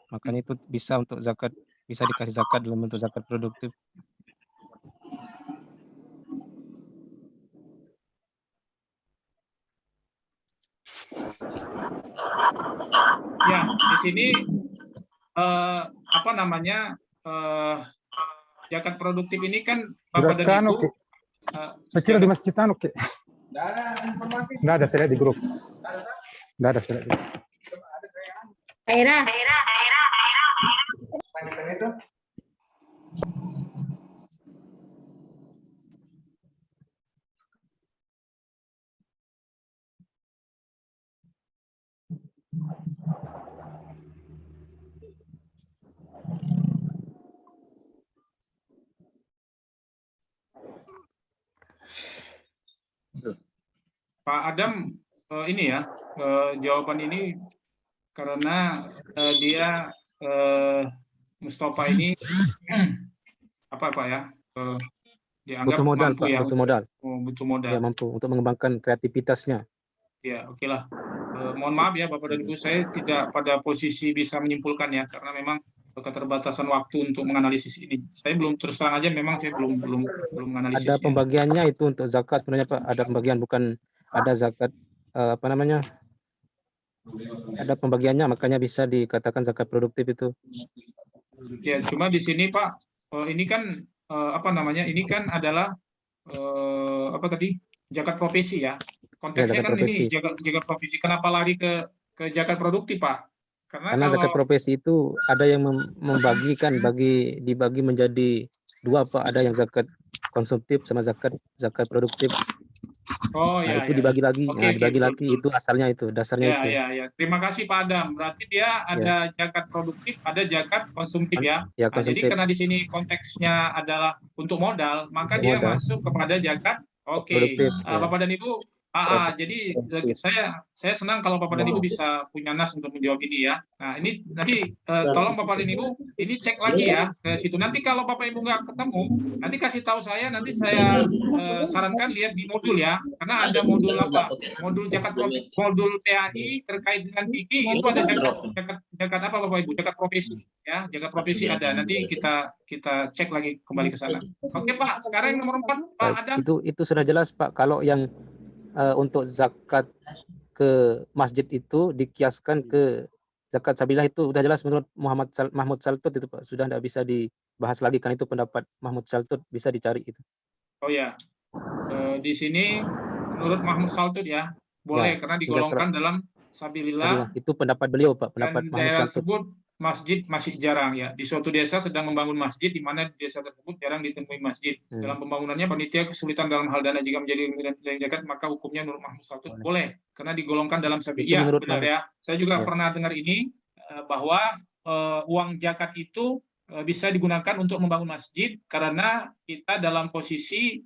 Makanya itu bisa dikasih zakat dalam bentuk zakat produktif. Ya, di sini zakat produktif ini kan Bapak dan Ibu. Saya kira di masjid Oke. Nggak ada, saya lihat di grup. Nggak ada, saya lihat di grup. Aira. Pak Adam ini ya jawaban ini karena dia Mustafa ini Pak ya dianggap butuh modal mampu Pak, ya, butuh modal. Ya, mampu untuk mengembangkan kreativitasnya. Ya, oke lah. Mohon maaf ya Bapak dan Ibu, saya tidak pada posisi bisa menyimpulkan ya karena memang keterbatasan waktu untuk menganalisis ini. Saya belum terus terang aja memang saya belum menganalisis. Ada pembagiannya itu untuk zakat sebenarnya Pak, ada pembagian, bukan ada zakat ada pembagiannya, makanya bisa dikatakan zakat produktif itu. Ya, cuma di sini Pak, ini kan apa namanya? Ini kan adalah apa tadi? Zakat profesi ya. Konteksnya zakat kan profesi. ini zakat profesi. Kenapa lari ke zakat produktif, Pak? Karena Karena zakat kalau profesi itu ada yang membagikan dibagi menjadi dua Pak, ada yang zakat konsumtif sama zakat produktif. oh Nah, ya itu ya. dibagi lagi. Oke Nah, oke dibagi betul lagi betul. itu asalnya itu, dasarnya Ya itu. ya ya. Terima kasih Pak Adam. Berarti dia Ya, ada zakat produktif, ada zakat konsumtif ya. ya Nah, jadi konsumtif karena di sini konteksnya adalah untuk modal, maka untuk dia modal masuk kepada zakat. Oke, produktif. Ya. Bapak dan Ibu, jadi saya senang kalau Bapak dan Ibu bisa punya nas untuk menjawab ini ya. Nah, ini nanti tolong Bapak dan Ibu ini cek lagi ya ke situ. Nanti kalau Bapak Ibu nggak ketemu, nanti kasih tahu saya. Nanti saya sarankan lihat di modul ya, karena ada modul apa? Modul zakat modul PAI terkait dengan fikih itu ada zakat apa Bapak Ibu? Zakat profesi ya, zakat profesi ada. Nanti kita cek lagi kembali ke sana. Oke Pak, sekarang yang nomor 4 Pak Baik, Adam. itu sudah jelas Pak. Kalau yang untuk zakat ke masjid itu dikiaskan ke zakat sabilah itu udah jelas menurut Mahmud Saltut itu Pak. Sudah tidak bisa dibahas lagi kan, itu pendapat Mahmud Saltut, bisa dicari itu. Oh ya, di sini menurut Mahmud Saltut ya, boleh karena digolongkan dalam sabilillah. Itu pendapat beliau Pak, pendapat Dan Mahmud daerah Saltut. tersebut masjid masih jarang ya. Di suatu desa sedang membangun masjid, di mana di desa tersebut jarang ditemui masjid. Dalam pembangunannya panitia kesulitan dalam hal dana, jika menjadi nilai zakat maka hukumnya menurut Mahmud Saltut boleh karena digolongkan dalam sabilillah. Iya benar ya. Saya juga pernah dengar ini bahwa uang zakat itu bisa digunakan untuk membangun masjid karena kita dalam posisi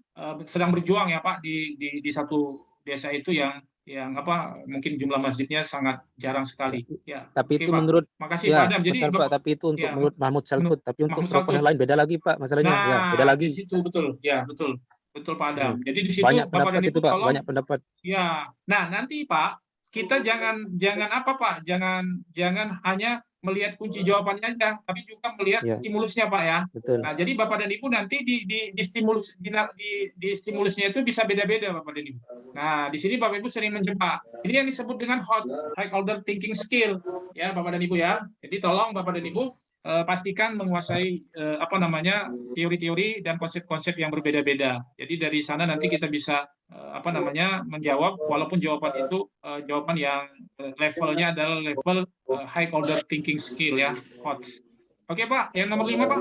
sedang berjuang ya Pak di satu desa itu yang apa mungkin jumlah masjidnya sangat jarang sekali ya. Tapi Oke, itu Pak. menurut Makasih ya Pak Adam. Jadi betul Pak, tapi itu untuk ya, menurut Mahmud Saltut, tapi untuk Mahmud tokoh Saltut. yang lain beda lagi Pak masalahnya. Ya, beda Nah, lagi. di situ betul. Ya, betul. Betul Pak Adam. Jadi di situ Banyak Bapak pendapat dan itu Ibu Pak, tolong banyak pendapat. ya. Nah, nanti Pak, kita jangan apa Pak? Jangan hanya melihat kunci jawabannya aja, tapi juga melihat Ya, stimulusnya Pak ya. betul. Nah, jadi Bapak dan Ibu nanti di stimulus di stimulusnya itu bisa beda-beda Bapak dan Ibu. Nah, di sini Bapak Ibu sering menjebak. Ini yang disebut dengan high order thinking skill ya Bapak dan Ibu ya. Jadi tolong Bapak dan Ibu pastikan menguasai apa namanya teori-teori dan konsep-konsep yang berbeda-beda. Jadi dari sana nanti kita bisa apa namanya menjawab, walaupun jawaban itu jawaban yang levelnya adalah level high order thinking skill ya, HOTS. Oke Pak, yang nomor 5 Pak.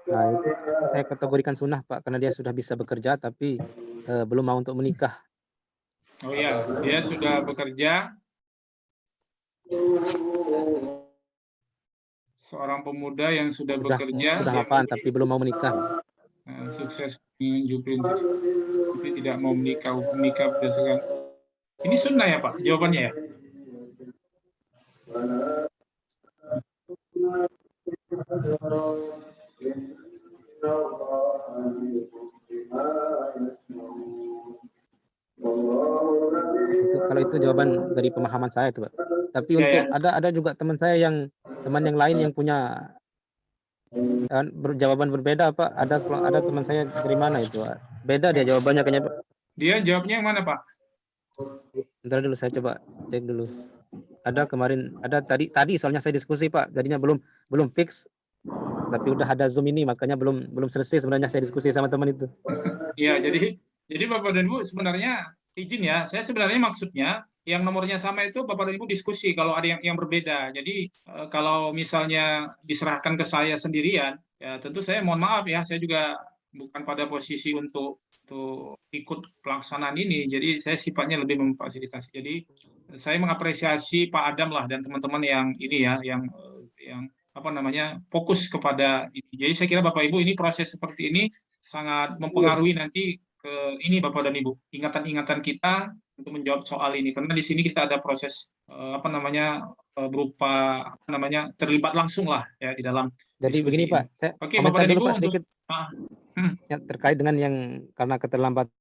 Nah, itu saya kategorikan sunnah Pak, karena dia sudah bisa bekerja tapi belum mau untuk menikah. Oh ya, dia sudah bekerja. Seorang pemuda yang sudah bekerja. Sudah mapan tapi belum mau menikah. Sukses tapi tidak mau menikah berdasarkan ini sunnah ya Pak jawabannya ya. Kalau itu jawaban dari pemahaman saya itu Pak. Tapi Ya, untuk ya. ada juga teman yang lain yang punya jawaban berbeda Pak. Ada teman saya dari mana itu Pak. Beda dia jawabannya kayaknya Pak. Dia jawabnya yang mana Pak? Bentar dulu, saya coba cek dulu. Ada kemarin, ada tadi soalnya saya diskusi Pak, jadinya belum fix. Tapi udah ada Zoom ini, makanya belum selesai sebenarnya saya diskusi sama teman itu. Iya, jadi Bapak dan Ibu sebenarnya izin ya, saya sebenarnya maksudnya yang nomornya sama itu Bapak dan Ibu diskusi kalau ada yang berbeda. Jadi kalau misalnya diserahkan ke saya sendirian, ya tentu saya mohon maaf ya, saya juga bukan pada posisi untuk ikut pelaksanaan ini. Jadi saya sifatnya lebih memfasilitasi. Jadi saya mengapresiasi Pak Adam lah dan teman-teman yang ini ya, yang apa namanya fokus kepada ini. Jadi saya kira Bapak Ibu ini proses seperti ini sangat mempengaruhi nanti ke ini Bapak dan Ibu ingatan-ingatan kita untuk menjawab soal ini karena di sini kita ada proses apa namanya berupa apa namanya terlibat langsung lah ya di dalam. Jadi begini Pak, saya Bapak dan dulu Ibu Pak sedikit ya, terkait dengan yang karena keterlambatan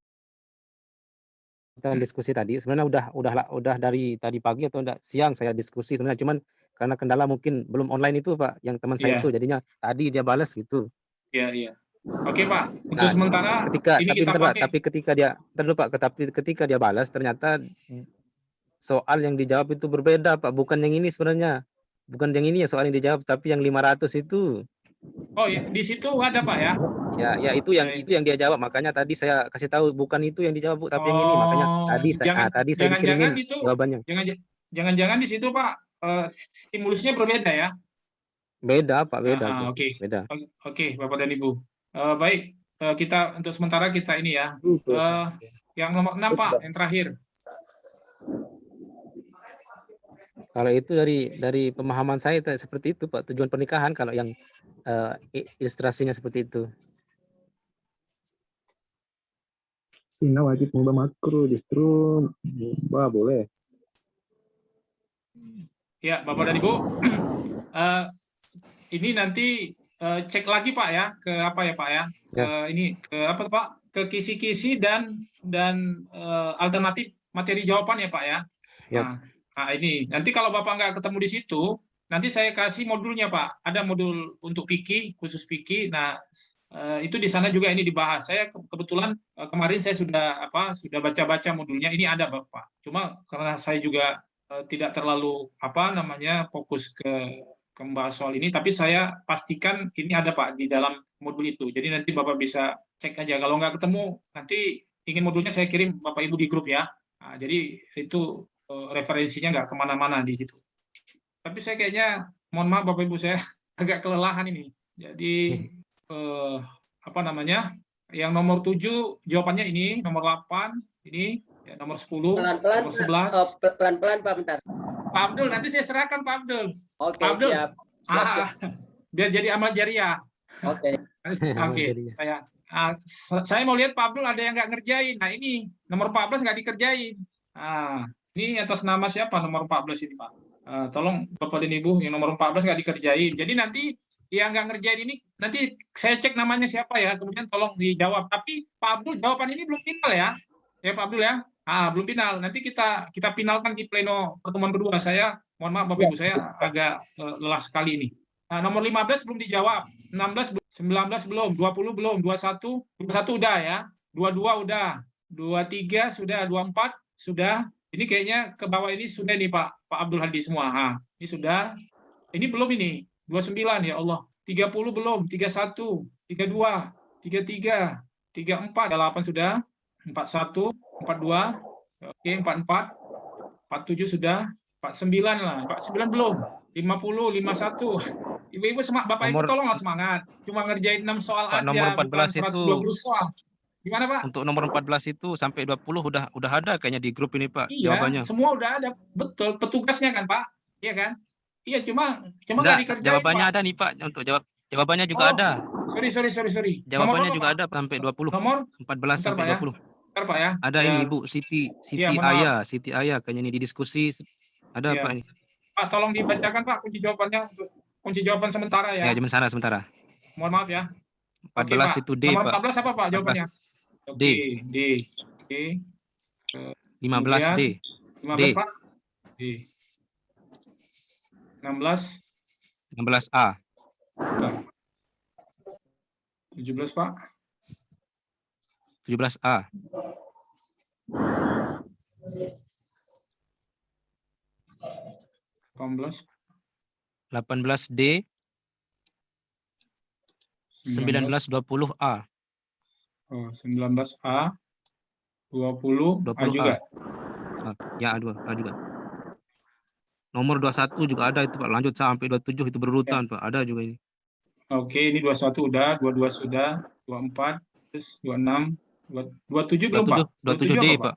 diskusi tadi. Sebenarnya udah dari tadi pagi atau enggak siang saya diskusi sebenarnya, cuman karena kendala mungkin belum online itu Pak, yang teman saya itu jadinya tadi dia balas gitu. Iya. Oke Pak, untuk sementara ketika dia balas ternyata soal yang dijawab itu berbeda Pak, bukan yang ini sebenarnya. bukan yang ini ya soal yang dijawab, tapi yang 500 itu. Oh, ya, di situ ada Pak ya? Ya itu yang Ya, dia jawab. Makanya tadi saya kasih tahu bukan itu yang dijawab, Bu, tapi yang ini. Makanya Oh, tadi saya jangan-jangan dikirimin itu, jawabannya. jangan-jangan di situ Pak stimulusnya berbeda ya? Beda, Pak, beda itu. Oke, Beda. Oke, Bapak dan Ibu. Baik, kita untuk sementara kita ini ya. Yang nomor 6 Pak, yang terakhir. Kalau itu dari pemahaman saya seperti itu, Pak, tujuan pernikahan kalau yang ilustrasinya seperti itu. Cina wajib mengubah makro, justru mengubah boleh. Ya, Bapak dan Ibu. Ini nanti cek lagi Pak ya, ke apa ya Pak ya? Ini ke apa Pak? Ke kisi-kisi dan alternatif materi jawaban ya Pak ya. Nah, ini nanti kalau Bapak nggak ketemu di situ, nanti saya kasih modulnya Pak. Ada modul untuk fikih, khusus fikih. Nah, itu di sana juga ini dibahas. Saya kebetulan kemarin saya sudah baca-baca modulnya. Ini ada Bapak. Cuma karena saya juga tidak terlalu fokus ke membahas soal ini, tapi saya pastikan ini ada Pak di dalam modul itu. Jadi nanti Bapak bisa cek aja. Kalau nggak ketemu, nanti ingin modulnya saya kirim Bapak Ibu di grup ya. Nah, jadi itu referensinya nggak kemana-mana di situ. Tapi saya kayaknya, mohon maaf Bapak Ibu, saya agak kelelahan ini. Jadi yang nomor 7 jawabannya ini, nomor 8 ini, ya, nomor 10, Pelan-pelan, nomor 11. pelan-pelan Pak, bentar. Pak Abdul, nanti saya serahkan Pak Abdul. Oke, Pak Abdul. siap. Biar jadi amal jariah. Oke. Saya mau lihat Pak Abdul ada yang nggak ngerjain. Nah, ini nomor 14 nggak dikerjain. Ini atas nama siapa nomor 14 ini Pak? Tolong Bapak dan Ibu, yang nomor 14 nggak dikerjain. Jadi nanti yang nggak ngerjain ini, nanti saya cek namanya siapa ya, kemudian tolong dijawab. Tapi Pak Abdul, jawaban ini belum final ya. Ya Pak Abdul ya. Belum final. Nanti kita finalkan di pleno pertemuan kedua. Saya mohon maaf Bapak Ibu, saya agak lelah sekali ini. Nah, nomor 15 belum dijawab, 16 belum, 19 belum, 20 belum, 21 udah ya, 22 udah, 23 sudah, 24 sudah. Ini kayaknya ke bawah ini sudah nih Pak Abdul Hadi semua. Ini sudah. Ini belum ini, 29 ya Allah. 30 belum, 31, 32, 33, 34, 8 sudah, 41, 42, oke, 44, 47 sudah, 49 lah, 49 belum, 50, 51. Ibu-ibu Bapak Ibu tolonglah semangat. Cuma ngerjain 6 soal Pak, aja, nomor 14 bukan itu 120 soal. Gimana Pak? Untuk nomor 14 itu sampai 20 udah ada kayaknya di grup ini Pak, Iya, jawabannya. semua udah ada. Betul, petugasnya kan Pak? Iya kan? Iya, cuma nggak dikerjain jawabannya Pak. ada nih Pak, untuk jawabannya juga ada. Sorry. Jawabannya juga ada sampai 20. Nomor 14 sampai 20. Bentar Pak ya. Ada ini Ibu Siti Ayah kayaknya ini di diskusi ada Pak ini. Pak, tolong dibacakan Pak kunci jawabannya, untuk kunci jawaban sementara ya. Ya, sementara. Mohon maaf ya. 14 itu D, nomor Pak. 14 apa Pak jawabannya? D. D. 15 D. 15 Pak. D. 16 A. 17 Pak. 17 A. 18 D. 19 20 A. 19 A. 20 A juga. Ya, A juga. Nomor 21 juga ada itu Pak. Lanjut sampai 27 itu berurutan Pak. Ada juga ini. Oke, ini 21 udah, 22 sudah, 24, terus 26, 27 belum Pak? 27 D Pak.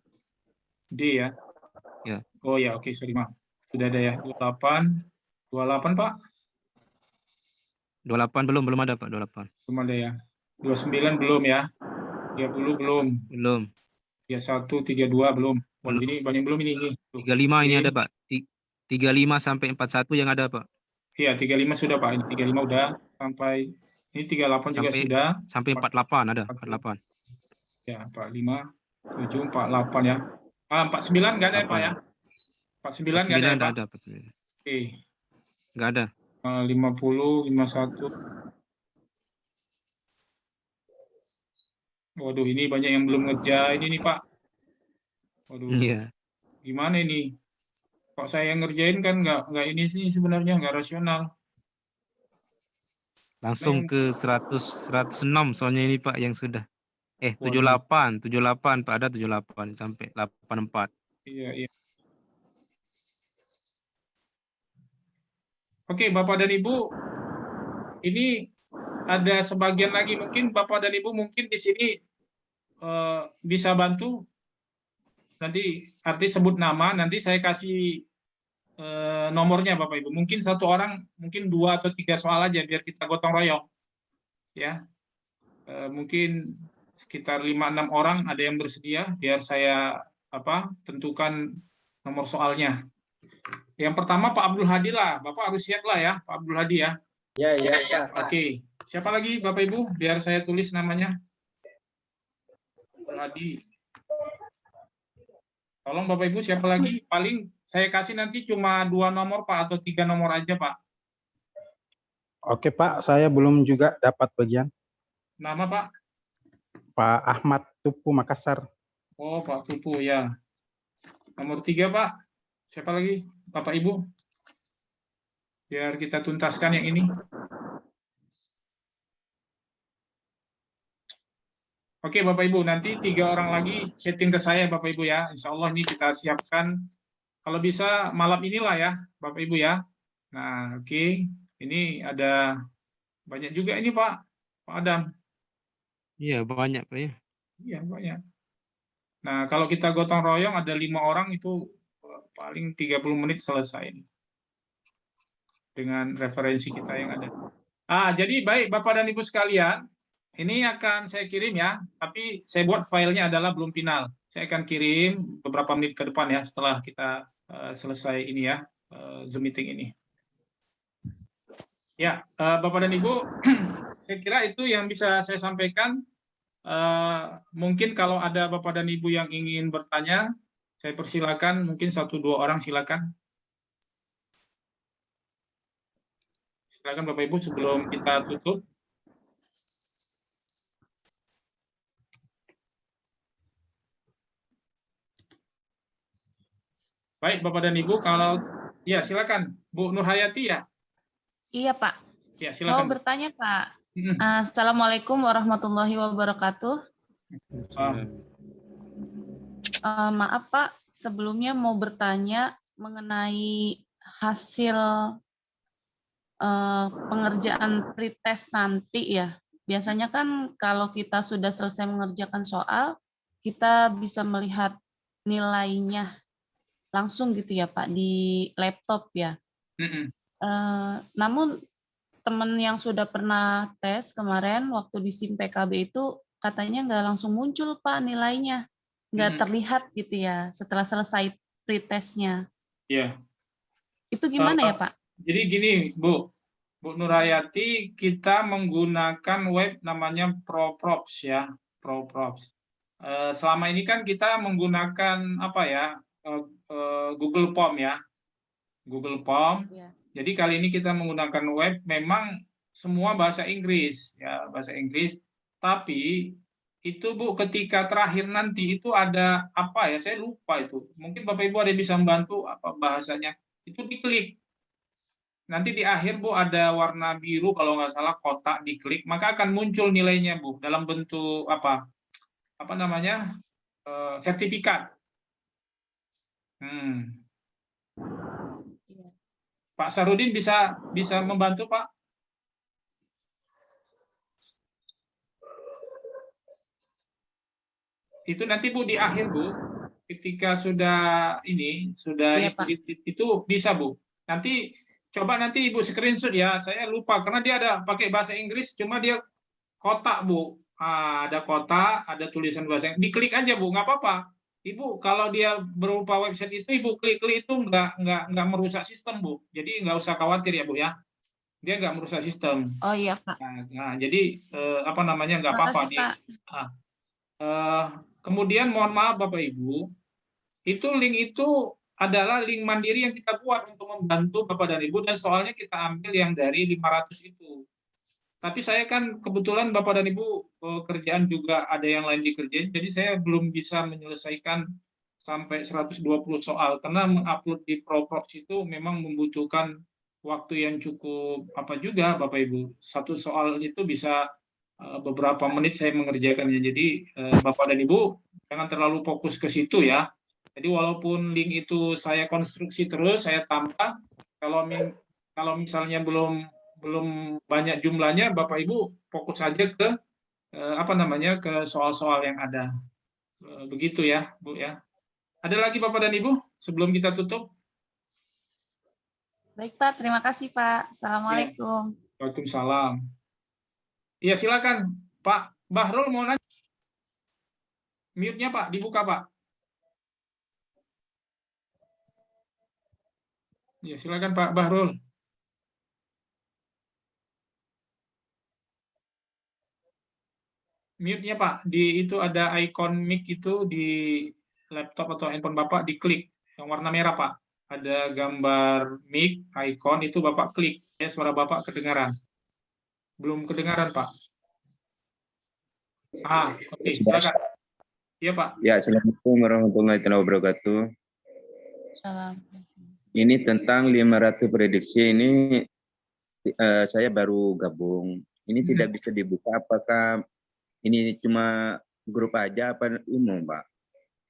D ya. Ya. Oh ya, oke, sorry maaf. Sudah ada ya. 28 Pak. 28 belum ada Pak, 28. Belum ada ya. 29 belum ya. 30 belum. Belum. 31, 32 belum. Ini banyak belum ini. 35 ini ada Pak. 35 sampai 41 yang ada Pak. Iya, 35 sudah Pak. Ini 35 udah sampai ini 38 juga sudah. Sampai 48 ada, 48. Ya, 45, 7, 48 ya. 49 enggak ada ya Pak ya? 49 enggak ada ya Pak? Oke. Enggak ada. 50, 51. Waduh, ini banyak yang belum ngerjain ini Pak. Waduh. Iya. Gimana ini? Kok saya yang ngerjain kan nggak ini sih sebenarnya nggak rasional. Langsung ke 106 soalnya ini Pak yang sudah. Waduh. 78 Pak, ada 78 sampai 84. Iya, iya. Oke, Bapak dan Ibu, ini ada sebagian lagi mungkin Bapak dan Ibu mungkin di sini bisa bantu. Nanti sebut nama, nanti saya kasih nomornya Bapak Ibu. Mungkin satu orang, mungkin 2 atau 3 soal aja biar kita gotong royong. Ya. Mungkin sekitar 5-6 orang ada yang bersedia biar saya tentukan nomor soalnya. Yang pertama Pak Abdul Hadi lah. Bapak harus siap lah ya, Pak Abdul Hadi ya. Ya, Pak. Oke. Siapa lagi Bapak Ibu? Biar saya tulis namanya. Abdul Hadi. Tolong Bapak Ibu siapa lagi? Paling saya kasih nanti cuma 2 nomor Pak atau 3 nomor aja Pak. Oke Pak, saya belum juga dapat bagian. Nama Pak? Pak Ahmad Tupu Makassar. Oh Pak Tupu ya. Nomor 3 Pak. Siapa lagi? Bapak Ibu. Biar kita tuntaskan yang ini. Oke Bapak Ibu, nanti 3 orang lagi chatting ke saya Bapak Ibu ya. Insya Allah ini kita siapkan. Kalau bisa malam inilah ya Bapak Ibu ya. Nah oke. Ini ada banyak juga ini Pak Adam. Iya banyak Pak ya. Iya banyak. Nah kalau kita gotong royong ada 5 orang itu paling 30 menit selesai. Dengan referensi kita yang ada. Jadi baik Bapak dan Ibu sekalian. Ini akan saya kirim ya, tapi saya buat filenya adalah belum final. Saya akan kirim beberapa menit ke depan ya, setelah kita selesai ini ya, Zoom meeting ini. Ya, Bapak dan Ibu, saya kira itu yang bisa saya sampaikan. Mungkin kalau ada Bapak dan Ibu yang ingin bertanya, saya persilakan, mungkin 1-2 orang silakan. Silakan Bapak Ibu sebelum kita tutup. Baik, Bapak dan Ibu, kalau ya silakan, Bu Nurhayati ya. Iya, Pak. Ya, Mau silakan. bertanya, Pak. Assalamualaikum warahmatullahi wabarakatuh. Maaf, Pak. Sebelumnya mau bertanya mengenai hasil pengerjaan pretest nanti ya. Biasanya kan kalau kita sudah selesai mengerjakan soal, kita bisa melihat nilainya langsung gitu ya Pak di laptop ya. Namun teman yang sudah pernah tes kemarin waktu di SIM PKB itu katanya nggak langsung muncul Pak nilainya, nggak terlihat gitu ya setelah selesai pretestnya. Iya. Itu gimana ya Pak? Jadi gini Bu Nurhayati, kita menggunakan web namanya ProProfs ya, ProProfs. Selama ini kan kita menggunakan apa ya? Google Form ya, Google Form. Yeah. Jadi kali ini kita menggunakan web, memang semua bahasa Inggris ya, bahasa Inggris. Tapi itu Bu, ketika terakhir nanti itu ada apa ya? Saya lupa itu. Mungkin Bapak Ibu ada yang bisa membantu apa bahasanya? Itu diklik. Nanti di akhir Bu ada warna biru kalau nggak salah kotak, diklik maka akan muncul nilainya Bu dalam bentuk apa namanya sertifikat. Pak Sarudin bisa membantu Pak? Itu nanti Bu di akhir Bu, ketika sudah ini sudah itu bisa Bu. Nanti coba nanti Ibu screenshot ya. Saya lupa karena dia ada pakai bahasa Inggris, cuma dia kotak Bu. Ada kotak, ada tulisan bahasa Inggris. Diklik aja Bu, nggak apa-apa. Ibu kalau dia berupa website itu Ibu klik-klik itu nggak merusak sistem Bu. Jadi nggak usah khawatir ya Bu ya. Dia nggak merusak sistem. Oh iya Pak. Nah jadi apa namanya nggak apa-apa dia. Kemudian mohon maaf Bapak Ibu, itu link itu adalah link mandiri yang kita buat untuk membantu Bapak dan Ibu dan soalnya kita ambil yang dari 500 itu. Tapi saya kan kebetulan Bapak dan Ibu kerjaan juga ada yang lain dikerjain, jadi saya belum bisa menyelesaikan sampai 120 soal, karena mengupload di Proprox itu memang membutuhkan waktu yang cukup juga Bapak Ibu. Satu soal itu bisa beberapa menit saya mengerjakannya. Jadi Bapak dan Ibu jangan terlalu fokus ke situ ya. Jadi walaupun link itu saya konstruksi terus, saya tambah, kalau misalnya belum banyak jumlahnya, Bapak Ibu fokus saja ke ke soal-soal yang ada. Begitu ya, Bu ya. Ada lagi Bapak dan Ibu sebelum kita tutup? Baik Pak, terima kasih Pak. Assalamualaikum. Waalaikumsalam. Iya silakan Pak Bahrul mau nanya. Mute-nya Pak, dibuka Pak. Ya silakan Pak Bahrul. Mute-nya Pak, di itu ada icon mic itu di laptop atau handphone Bapak, diklik yang warna merah Pak. Ada gambar mic, icon itu Bapak klik, ya suara Bapak kedengaran. Belum kedengaran Pak. Oke, silakan. Iya Pak. Ya, assalamualaikum warahmatullahi wabarakatuh. Salam. Ini tentang 500 prediksi ini saya baru gabung. Ini tidak bisa dibuka, apakah ini cuma grup aja apa umum, Pak?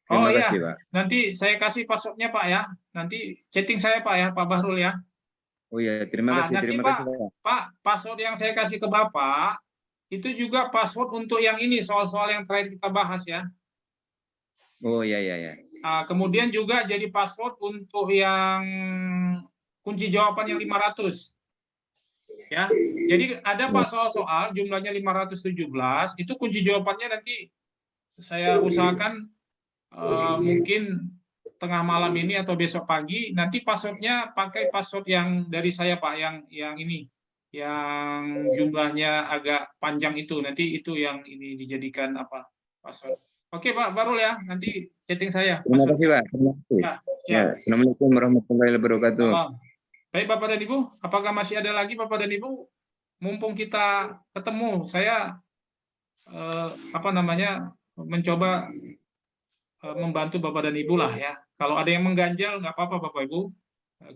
Terima kasih, Pak. Nanti saya kasih password-nya Pak ya. Nanti chatting saya Pak ya, Pak Bahrul ya. Oh iya, terima kasih, nanti, terima Pak, kasih, Pak. Pak, password yang saya kasih ke Bapak itu juga password untuk yang ini, soal-soal yang terakhir kita bahas ya. Oh iya, iya, iya. Kemudian juga jadi password untuk yang kunci jawaban yang 500. Ya, jadi ada Pak soal-soal jumlahnya 517, itu kunci jawabannya nanti saya usahakan mungkin tengah malam ini atau besok pagi, nanti passwordnya pakai password yang dari saya Pak, yang ini, yang jumlahnya agak panjang itu, nanti itu yang ini dijadikan password. Oke Pak Bahrul ya, nanti chatting saya. Terima kasih Pak. Terima kasih. Ya, assalamualaikum warahmatullahi wabarakatuh. Baik Bapak dan Ibu, apakah masih ada lagi Bapak dan Ibu? Mumpung kita ketemu, saya mencoba membantu Bapak dan Ibu lah ya. Kalau ada yang mengganjal nggak apa-apa Bapak Ibu,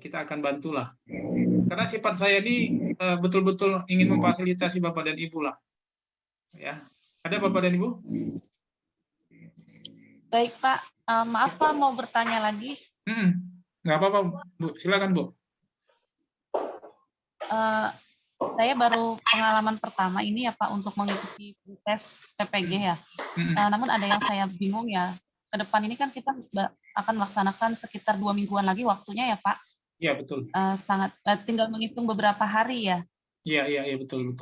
kita akan bantulah. Karena sifat saya ini betul-betul ingin memfasilitasi Bapak dan Ibu lah. Ya, ada Bapak dan Ibu? Baik Pak, maaf Pak mau bertanya lagi. Nggak apa-apa Bu, silakan Bu. Saya baru pengalaman pertama ini ya Pak untuk mengikuti tes PPG ya. Namun ada yang saya bingung ya. Ke depan ini kan kita akan melaksanakan sekitar 2 mingguan lagi waktunya ya Pak. Iya betul. Tinggal menghitung beberapa hari ya. Iya betul.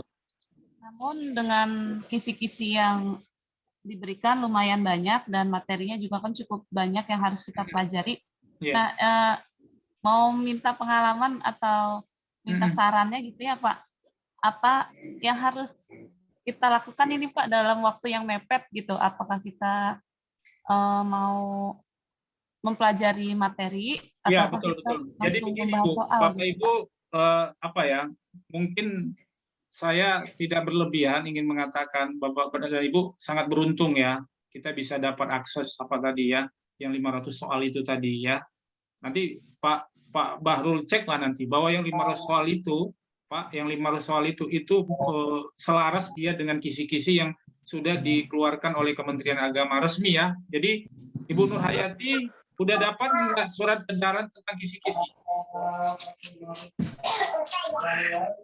Namun dengan kisi-kisi yang diberikan lumayan banyak dan materinya juga kan cukup banyak yang harus kita pelajari. Nah, mau minta pengalaman atau minta sarannya gitu ya Pak. Apa yang harus kita lakukan ini Pak dalam waktu yang mepet gitu? Apakah kita mau mempelajari materi atau betul. Jadi begini Bu, Bapak Ibu mungkin saya tidak berlebihan ingin mengatakan Bapak dan Ibu sangat beruntung ya. Kita bisa dapat akses yang 500 soal itu tadi ya. Nanti Pak Bahrul ceklah nanti bahwa yang 500 soal itu Pak, yang 500 soal itu selaras dia dengan kisi-kisi yang sudah dikeluarkan oleh Kementerian Agama resmi ya. Jadi Ibu Nur Hayati udah dapat nggak surat edaran tentang kisi-kisi?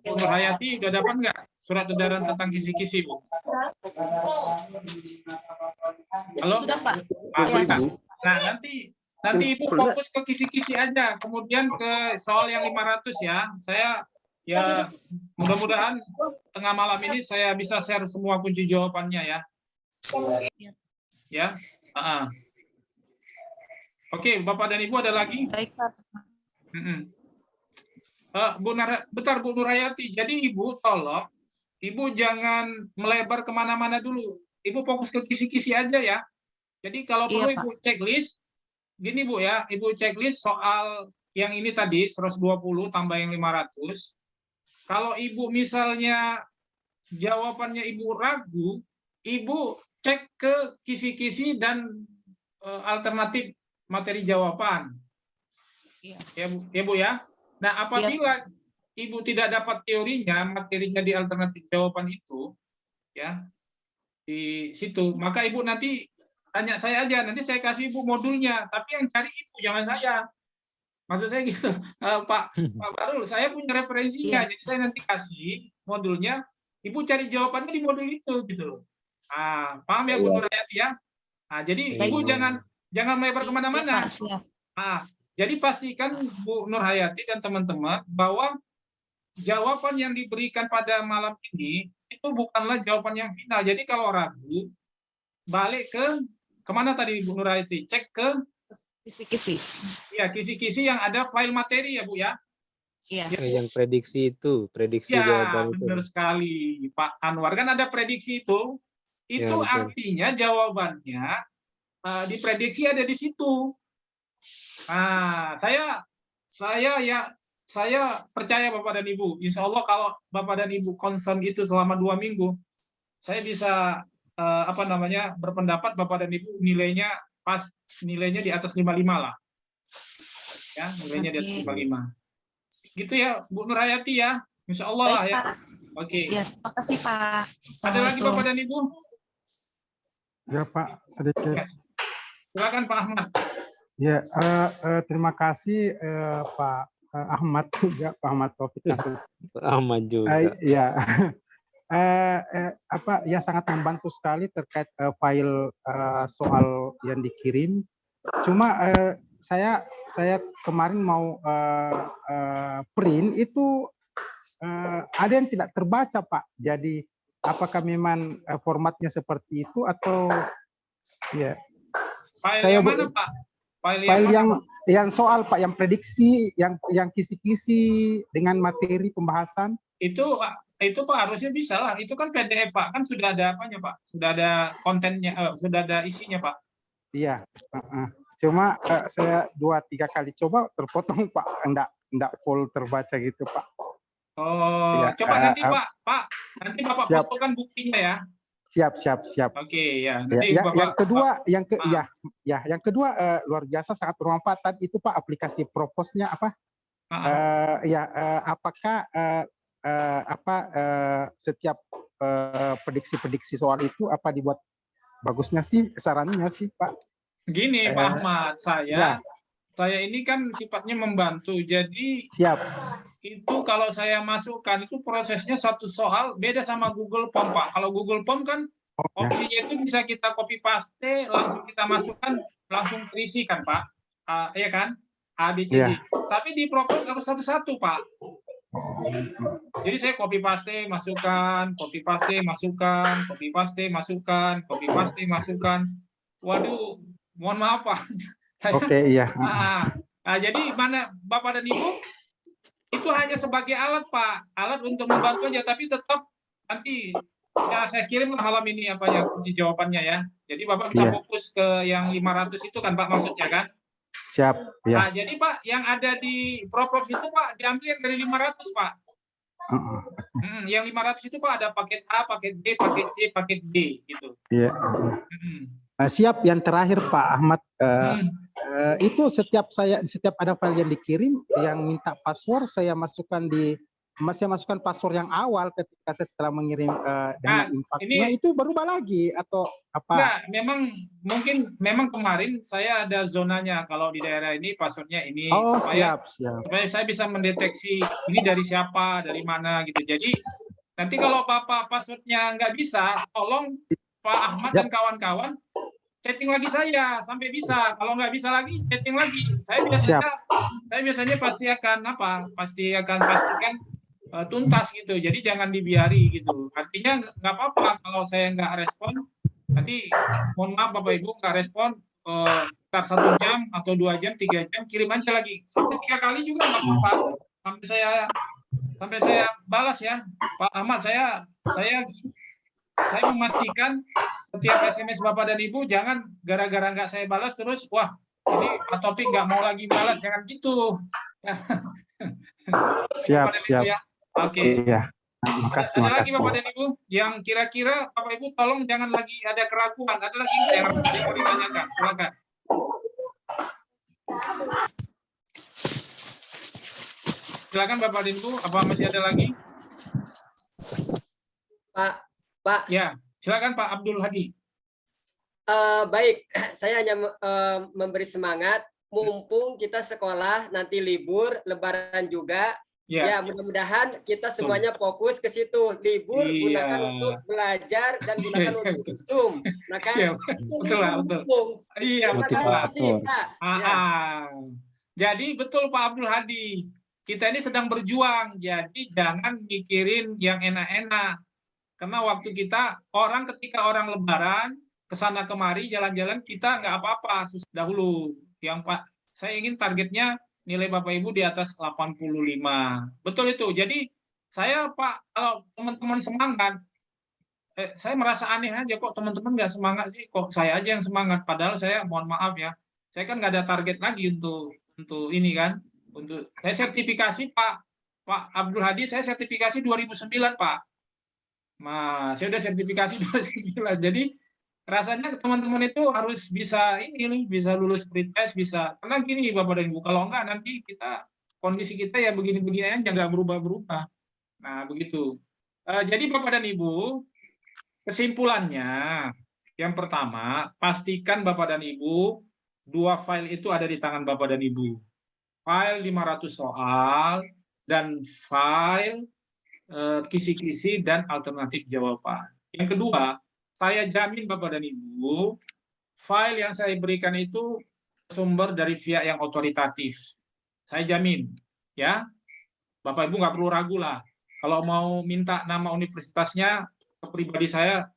Ibu Nur Hayati udah dapat nggak surat edaran tentang kisi-kisi Bu? Halo? Sudah Pak. Nah nanti Ibu fokus ke kisi-kisi aja, kemudian ke soal yang 500 ya. Saya ya mudah-mudahan tengah malam ini saya bisa share semua kunci jawabannya ya. Ya. Oke, Bapak dan Ibu ada lagi? Baik Pak. Bu Nurhayati. Jadi Ibu tolong, Ibu jangan melebar kemana-mana dulu. Ibu fokus ke kisi-kisi aja ya. Jadi kalau perlu Ibu checklist. Gini Bu ya, Ibu checklist soal yang ini tadi 120 tambah yang 500. Kalau Ibu misalnya jawabannya Ibu ragu, Ibu cek ke kisi-kisi dan alternatif materi jawaban. Iya. Ya Bu ya. Nah, apabila Ibu tidak dapat teorinya, materinya di alternatif jawaban itu, ya, di situ, maka Ibu nanti tanya saya aja, nanti saya kasih Ibu modulnya, tapi yang cari Ibu, jangan saya. Maksud saya gitu, Pak Barul, saya punya referensinya, jadi saya nanti kasih modulnya, Ibu cari jawabannya di modul itu, gitu. Paham ya Bu Nurhayati ya? Jadi Ibu jangan melebar kemana-mana. Jadi pastikan Bu Nurhayati dan teman-teman bahwa jawaban yang diberikan pada malam ini itu bukanlah jawaban yang final. Jadi kalau ragu, balik ke kemana tadi Bu Nurhayati? Cek ke Kisi-kisi. ya, kisi-kisi yang ada file materi ya Bu ya. Iya. Yang prediksi itu, prediksi Ya, jawaban itu. benar sekali Pak Anwar, kan ada prediksi itu. Itu Ya, betul. artinya jawabannya diprediksi ada di situ. Saya percaya Bapak dan Ibu. Insya Allah kalau Bapak dan Ibu concern itu selama 2 minggu, saya bisa berpendapat Bapak dan Ibu nilainya pas, nilainya di atas 55 lah. Ya, nilainya di atas 55. Gitu ya Bu Nurhayati ya. Insya Allah lah ya. Oke. Ya, terima kasih Pak. Ada lagi Bapak dan Ibu? Ya Pak, sedikit. Silakan Pak Ahmad. Ya, terima kasih Pak Ahmad juga, Pak Ahmad Taufik Nasrullah. Ahmad juga. Ya, ya sangat membantu sekali terkait file soal yang dikirim. Cuma saya kemarin mau print itu ada yang tidak terbaca Pak. Jadi apakah memang formatnya seperti itu atau ya? File yang mana Pak? File yang soal Pak, yang prediksi, yang kisi-kisi dengan materi pembahasan. Itu Pak harusnya bisa lah. Itu kan PDF Pak, kan sudah ada apanya Pak? Sudah ada kontennya, sudah ada isinya Pak. Iya. Cuma saya 2-3 kali coba terpotong Pak, enggak full terbaca gitu Pak. Ya, coba nanti Pak, nanti Bapak fotokan buktinya ya. Siap. Oke ya. Yang kedua luar biasa, sangat bermanfaat tadi itu Pak, aplikasi Propose-nya apa? Apakah setiap prediksi soal itu apa dibuat bagusnya sih, sarannya sih Pak? Gini Pak Ahmad, saya ini kan sifatnya membantu, jadi itu kalau saya masukkan itu prosesnya satu soal beda sama Google Form Pak. Kalau Google Form kan opsinya itu bisa kita copy paste, langsung kita masukkan, langsung terisi kan Pak, ya kan, A, B, C, D. Tapi di Propose harus satu-satu Pak. Jadi saya copy paste, masukkan, copy paste, masukkan, copy paste, masukkan, copy paste, masukkan. Waduh, mohon maaf Pak. Jadi mana Bapak dan Ibu itu hanya sebagai alat Pak, alat untuk membantu aja, tapi tetap nanti ya saya kirim malam ini kunci jawabannya ya. Jadi Bapak bisa fokus ke yang 500 itu kan Pak, maksudnya kan? Siap. Ya. Jadi Pak, yang ada di Propose itu Pak diambil yang dari 500 Pak. Yang 500 itu Pak ada paket A, paket B, paket C, paket D gitu. Iya. Siap. Yang terakhir Pak Ahmad, itu setiap ada file yang dikirim yang minta password, saya masukkan password yang awal ketika saya setelah mengirim dana impaknya, itu berubah lagi atau apa? Nah, memang kemarin saya ada zonanya, kalau di daerah ini passwordnya ini, supaya saya bisa mendeteksi ini dari siapa, dari mana gitu. Jadi nanti kalau Bapak passwordnya nggak bisa, tolong Pak Ahmad dan kawan-kawan chatting lagi saya sampai bisa. Kalau nggak bisa lagi, chatting lagi. Saya biasanya pasti akan pastikan tuntas gitu. Jadi jangan dibiari gitu. Artinya nggak apa-apa kalau saya nggak respon. Nanti mohon maaf Bapak Ibu nggak respon. Sekitar 1 jam atau 2 jam, 3 jam, kirim aja lagi. Sampai 3 kali juga nggak apa-apa. Sampai saya balas ya, Pak Ahmad. Saya memastikan setiap SMS Bapak dan Ibu jangan gara-gara nggak saya balas terus, wah ini Pak Topik nggak mau lagi balas, jangan gitu. Siap. Ya. Oke. Iya. Makasih. Ada lagi Bapak dan Ibu yang kira-kira Bapak Ibu tolong jangan lagi ada keraguan. Ada lagi yang mau ditanyakan? Silakan. Silakan Bapak dan Ibu, apa masih ada lagi? Pak, Ya, silakan Pak Abdul Hadi. baik, saya hanya memberi semangat, mumpung kita sekolah nanti libur, lebaran juga, ya mudah-mudahan kita semuanya fokus ke situ. Libur gunakan untuk belajar dan gunakan untuk Zoom. Nah kan? Iya, betul lah, betul. Iya, Motivator. Jadi betul Pak Abdul Hadi. Kita ini sedang berjuang, jadi jangan mikirin yang enak-enak. Karena waktu kita, ketika orang lebaran, kesana kemari, jalan-jalan, kita nggak apa-apa dahulu. Saya ingin targetnya nilai Bapak Ibu di atas 85. Betul itu. Jadi saya Pak, kalau teman-teman semangat, saya merasa aneh aja kok teman-teman nggak semangat sih, kok saya aja yang semangat. Padahal saya, mohon maaf ya, saya kan nggak ada target lagi untuk ini kan. Untuk saya sertifikasi Pak Abdul Hadi, saya sertifikasi 2009 Pak. Nah, saya udah sertifikasi 2009. Jadi rasanya teman-teman itu harus bisa bisa lulus pretest, bisa. Karena gini Bapak dan Ibu, kalau enggak nanti kondisi kita ya begini-begini aja, nggak berubah-berubah. Nah, begitu. Jadi Bapak dan Ibu, kesimpulannya, yang pertama, pastikan Bapak dan Ibu, 2 file itu ada di tangan Bapak dan Ibu. File 500 soal dan file kisi-kisi dan alternatif jawaban. Yang kedua, saya jamin Bapak dan Ibu, file yang saya berikan itu sumber dari pihak yang otoritatif. Saya jamin, ya. Bapak Ibu nggak perlu ragu lah. Kalau mau minta nama universitasnya ke pribadi saya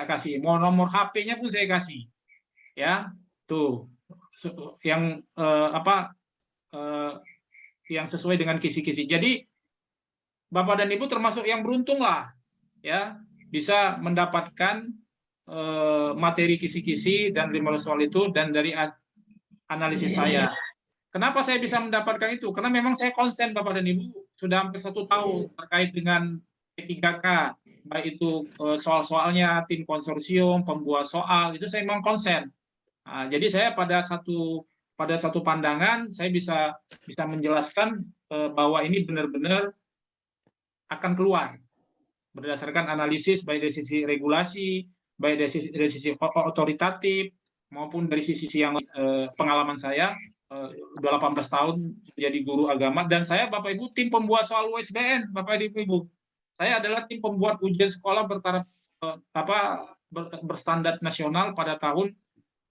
kasih. Mau nomor HP-nya pun saya kasih. Ya, tuh. Yang yang sesuai dengan kisi-kisi. Jadi Bapak dan Ibu termasuk yang beruntung lah, ya, bisa mendapatkan materi kisi-kisi dan 15 soal itu dan dari analisis saya. Kenapa saya bisa mendapatkan itu? Karena memang saya konsen Bapak dan Ibu sudah hampir 1 tahun terkait dengan P3K, baik itu soal-soalnya, tim konsorsium, pembuat soal, itu saya memang konsen. Nah, jadi saya pada satu pandangan saya bisa menjelaskan bahwa ini benar-benar akan keluar berdasarkan analisis baik dari sisi regulasi, baik dari sisi otoritatif maupun dari sisi yang pengalaman saya udah 18 tahun menjadi guru agama, dan saya Bapak Ibu tim pembuat soal USBN Bapak Ibu. Saya adalah tim pembuat ujian sekolah bertaraf berstandar nasional pada tahun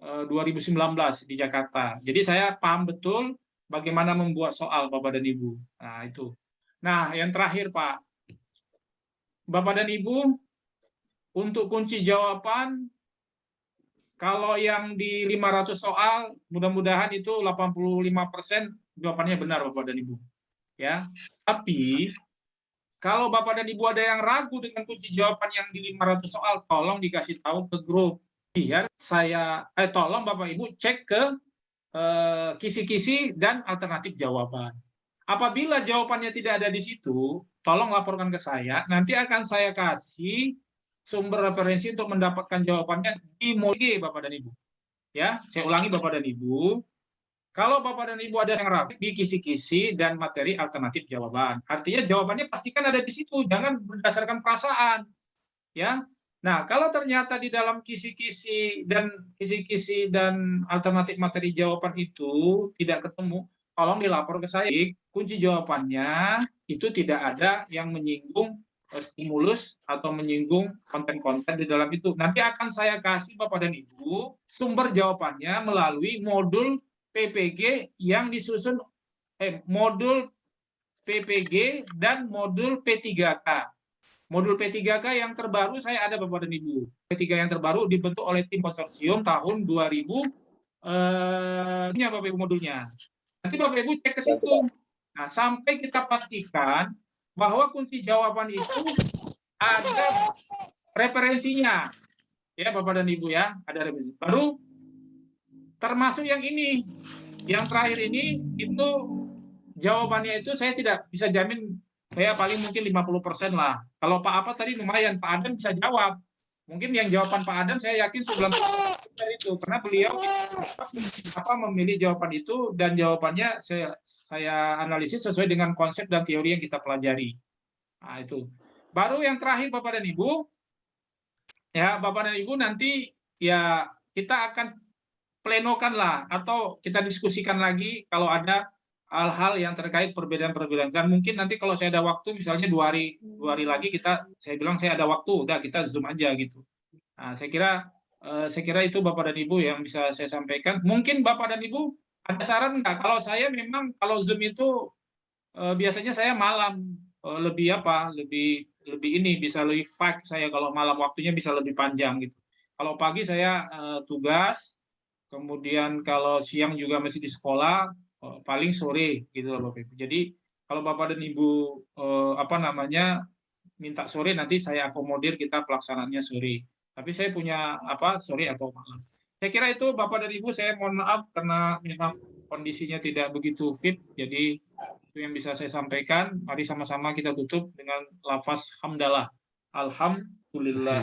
2019 di Jakarta. Jadi saya paham betul bagaimana membuat soal Bapak dan Ibu. Nah, itu. Nah, yang terakhir Pak. Bapak dan Ibu, untuk kunci jawaban, kalau yang di 500 soal, mudah-mudahan itu 85% jawabannya benar Bapak dan Ibu. Ya. Tapi, kalau Bapak dan Ibu ada yang ragu dengan kunci jawaban yang di 500 soal, tolong dikasih tahu ke grup. Biar saya, tolong Bapak Ibu cek ke kisi-kisi dan alternatif jawaban. Apabila jawabannya tidak ada di situ, tolong laporkan ke saya, nanti akan saya kasih sumber referensi untuk mendapatkan jawabannya di modul Bapak dan Ibu. Ya, saya ulangi Bapak dan Ibu, kalau Bapak dan Ibu ada yang ragu di kisi-kisi dan materi alternatif jawaban, artinya jawabannya pastikan ada di situ, jangan berdasarkan perasaan. Ya. Nah, kalau ternyata di dalam kisi-kisi dan alternatif materi jawaban itu tidak ketemu, tolong dilapor ke saya. Kunci jawabannya itu tidak ada yang menyinggung stimulus atau menyinggung konten-konten di dalam itu. Nanti akan saya kasih Bapak dan Ibu sumber jawabannya melalui modul PPG yang disusun modul PPG dan modul P3K. Modul P3K yang terbaru saya ada Bapak dan Ibu. P3 yang terbaru dibentuk oleh tim konsorsium tahun 2000. Ini Bapak Ibu modulnya. Nanti Bapak Ibu cek ke situ. Nah, sampai kita pastikan bahwa kunci jawaban itu ada referensinya. Ya Bapak dan Ibu ya, ada referensi. Baru termasuk yang ini. Yang terakhir ini itu jawabannya itu saya tidak bisa jamin, ya paling mungkin 50% lah. Kalau Pak Apa tadi lumayan, Pak Adam bisa jawab. Mungkin yang jawaban Pak Adam saya yakin 90% dari itu karena beliau memilih jawaban itu dan jawabannya saya analisis sesuai dengan konsep dan teori yang kita pelajari. Nah, itu. Baru yang terakhir Bapak dan Ibu, ya Bapak dan Ibu nanti ya kita akan plenokan lah atau kita diskusikan lagi kalau ada hal-hal yang terkait perbedaan-perbedaan. Dan mungkin nanti kalau saya ada waktu, misalnya 2 hari lagi saya bilang saya ada waktu, udah kita Zoom aja gitu. Nah, saya kira itu Bapak dan Ibu yang bisa saya sampaikan. Mungkin Bapak dan Ibu ada saran nggak? Kalau saya memang kalau Zoom itu biasanya saya malam lebih bisa lebih fact saya kalau malam waktunya bisa lebih panjang gitu. Kalau pagi saya tugas, kemudian kalau siang juga masih di sekolah, paling sore gitu loh Bapak Ibu. Jadi kalau Bapak dan Ibu minta sore nanti saya akomodir kita pelaksanaannya sore. Tapi saya punya sore atau malam. Saya kira itu Bapak dan Ibu, saya mohon maaf karena memang kondisinya tidak begitu fit. Jadi itu yang bisa saya sampaikan. Mari sama-sama kita tutup dengan lafaz hamdalah. Alhamdulillah.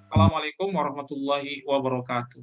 Assalamualaikum warahmatullahi wabarakatuh.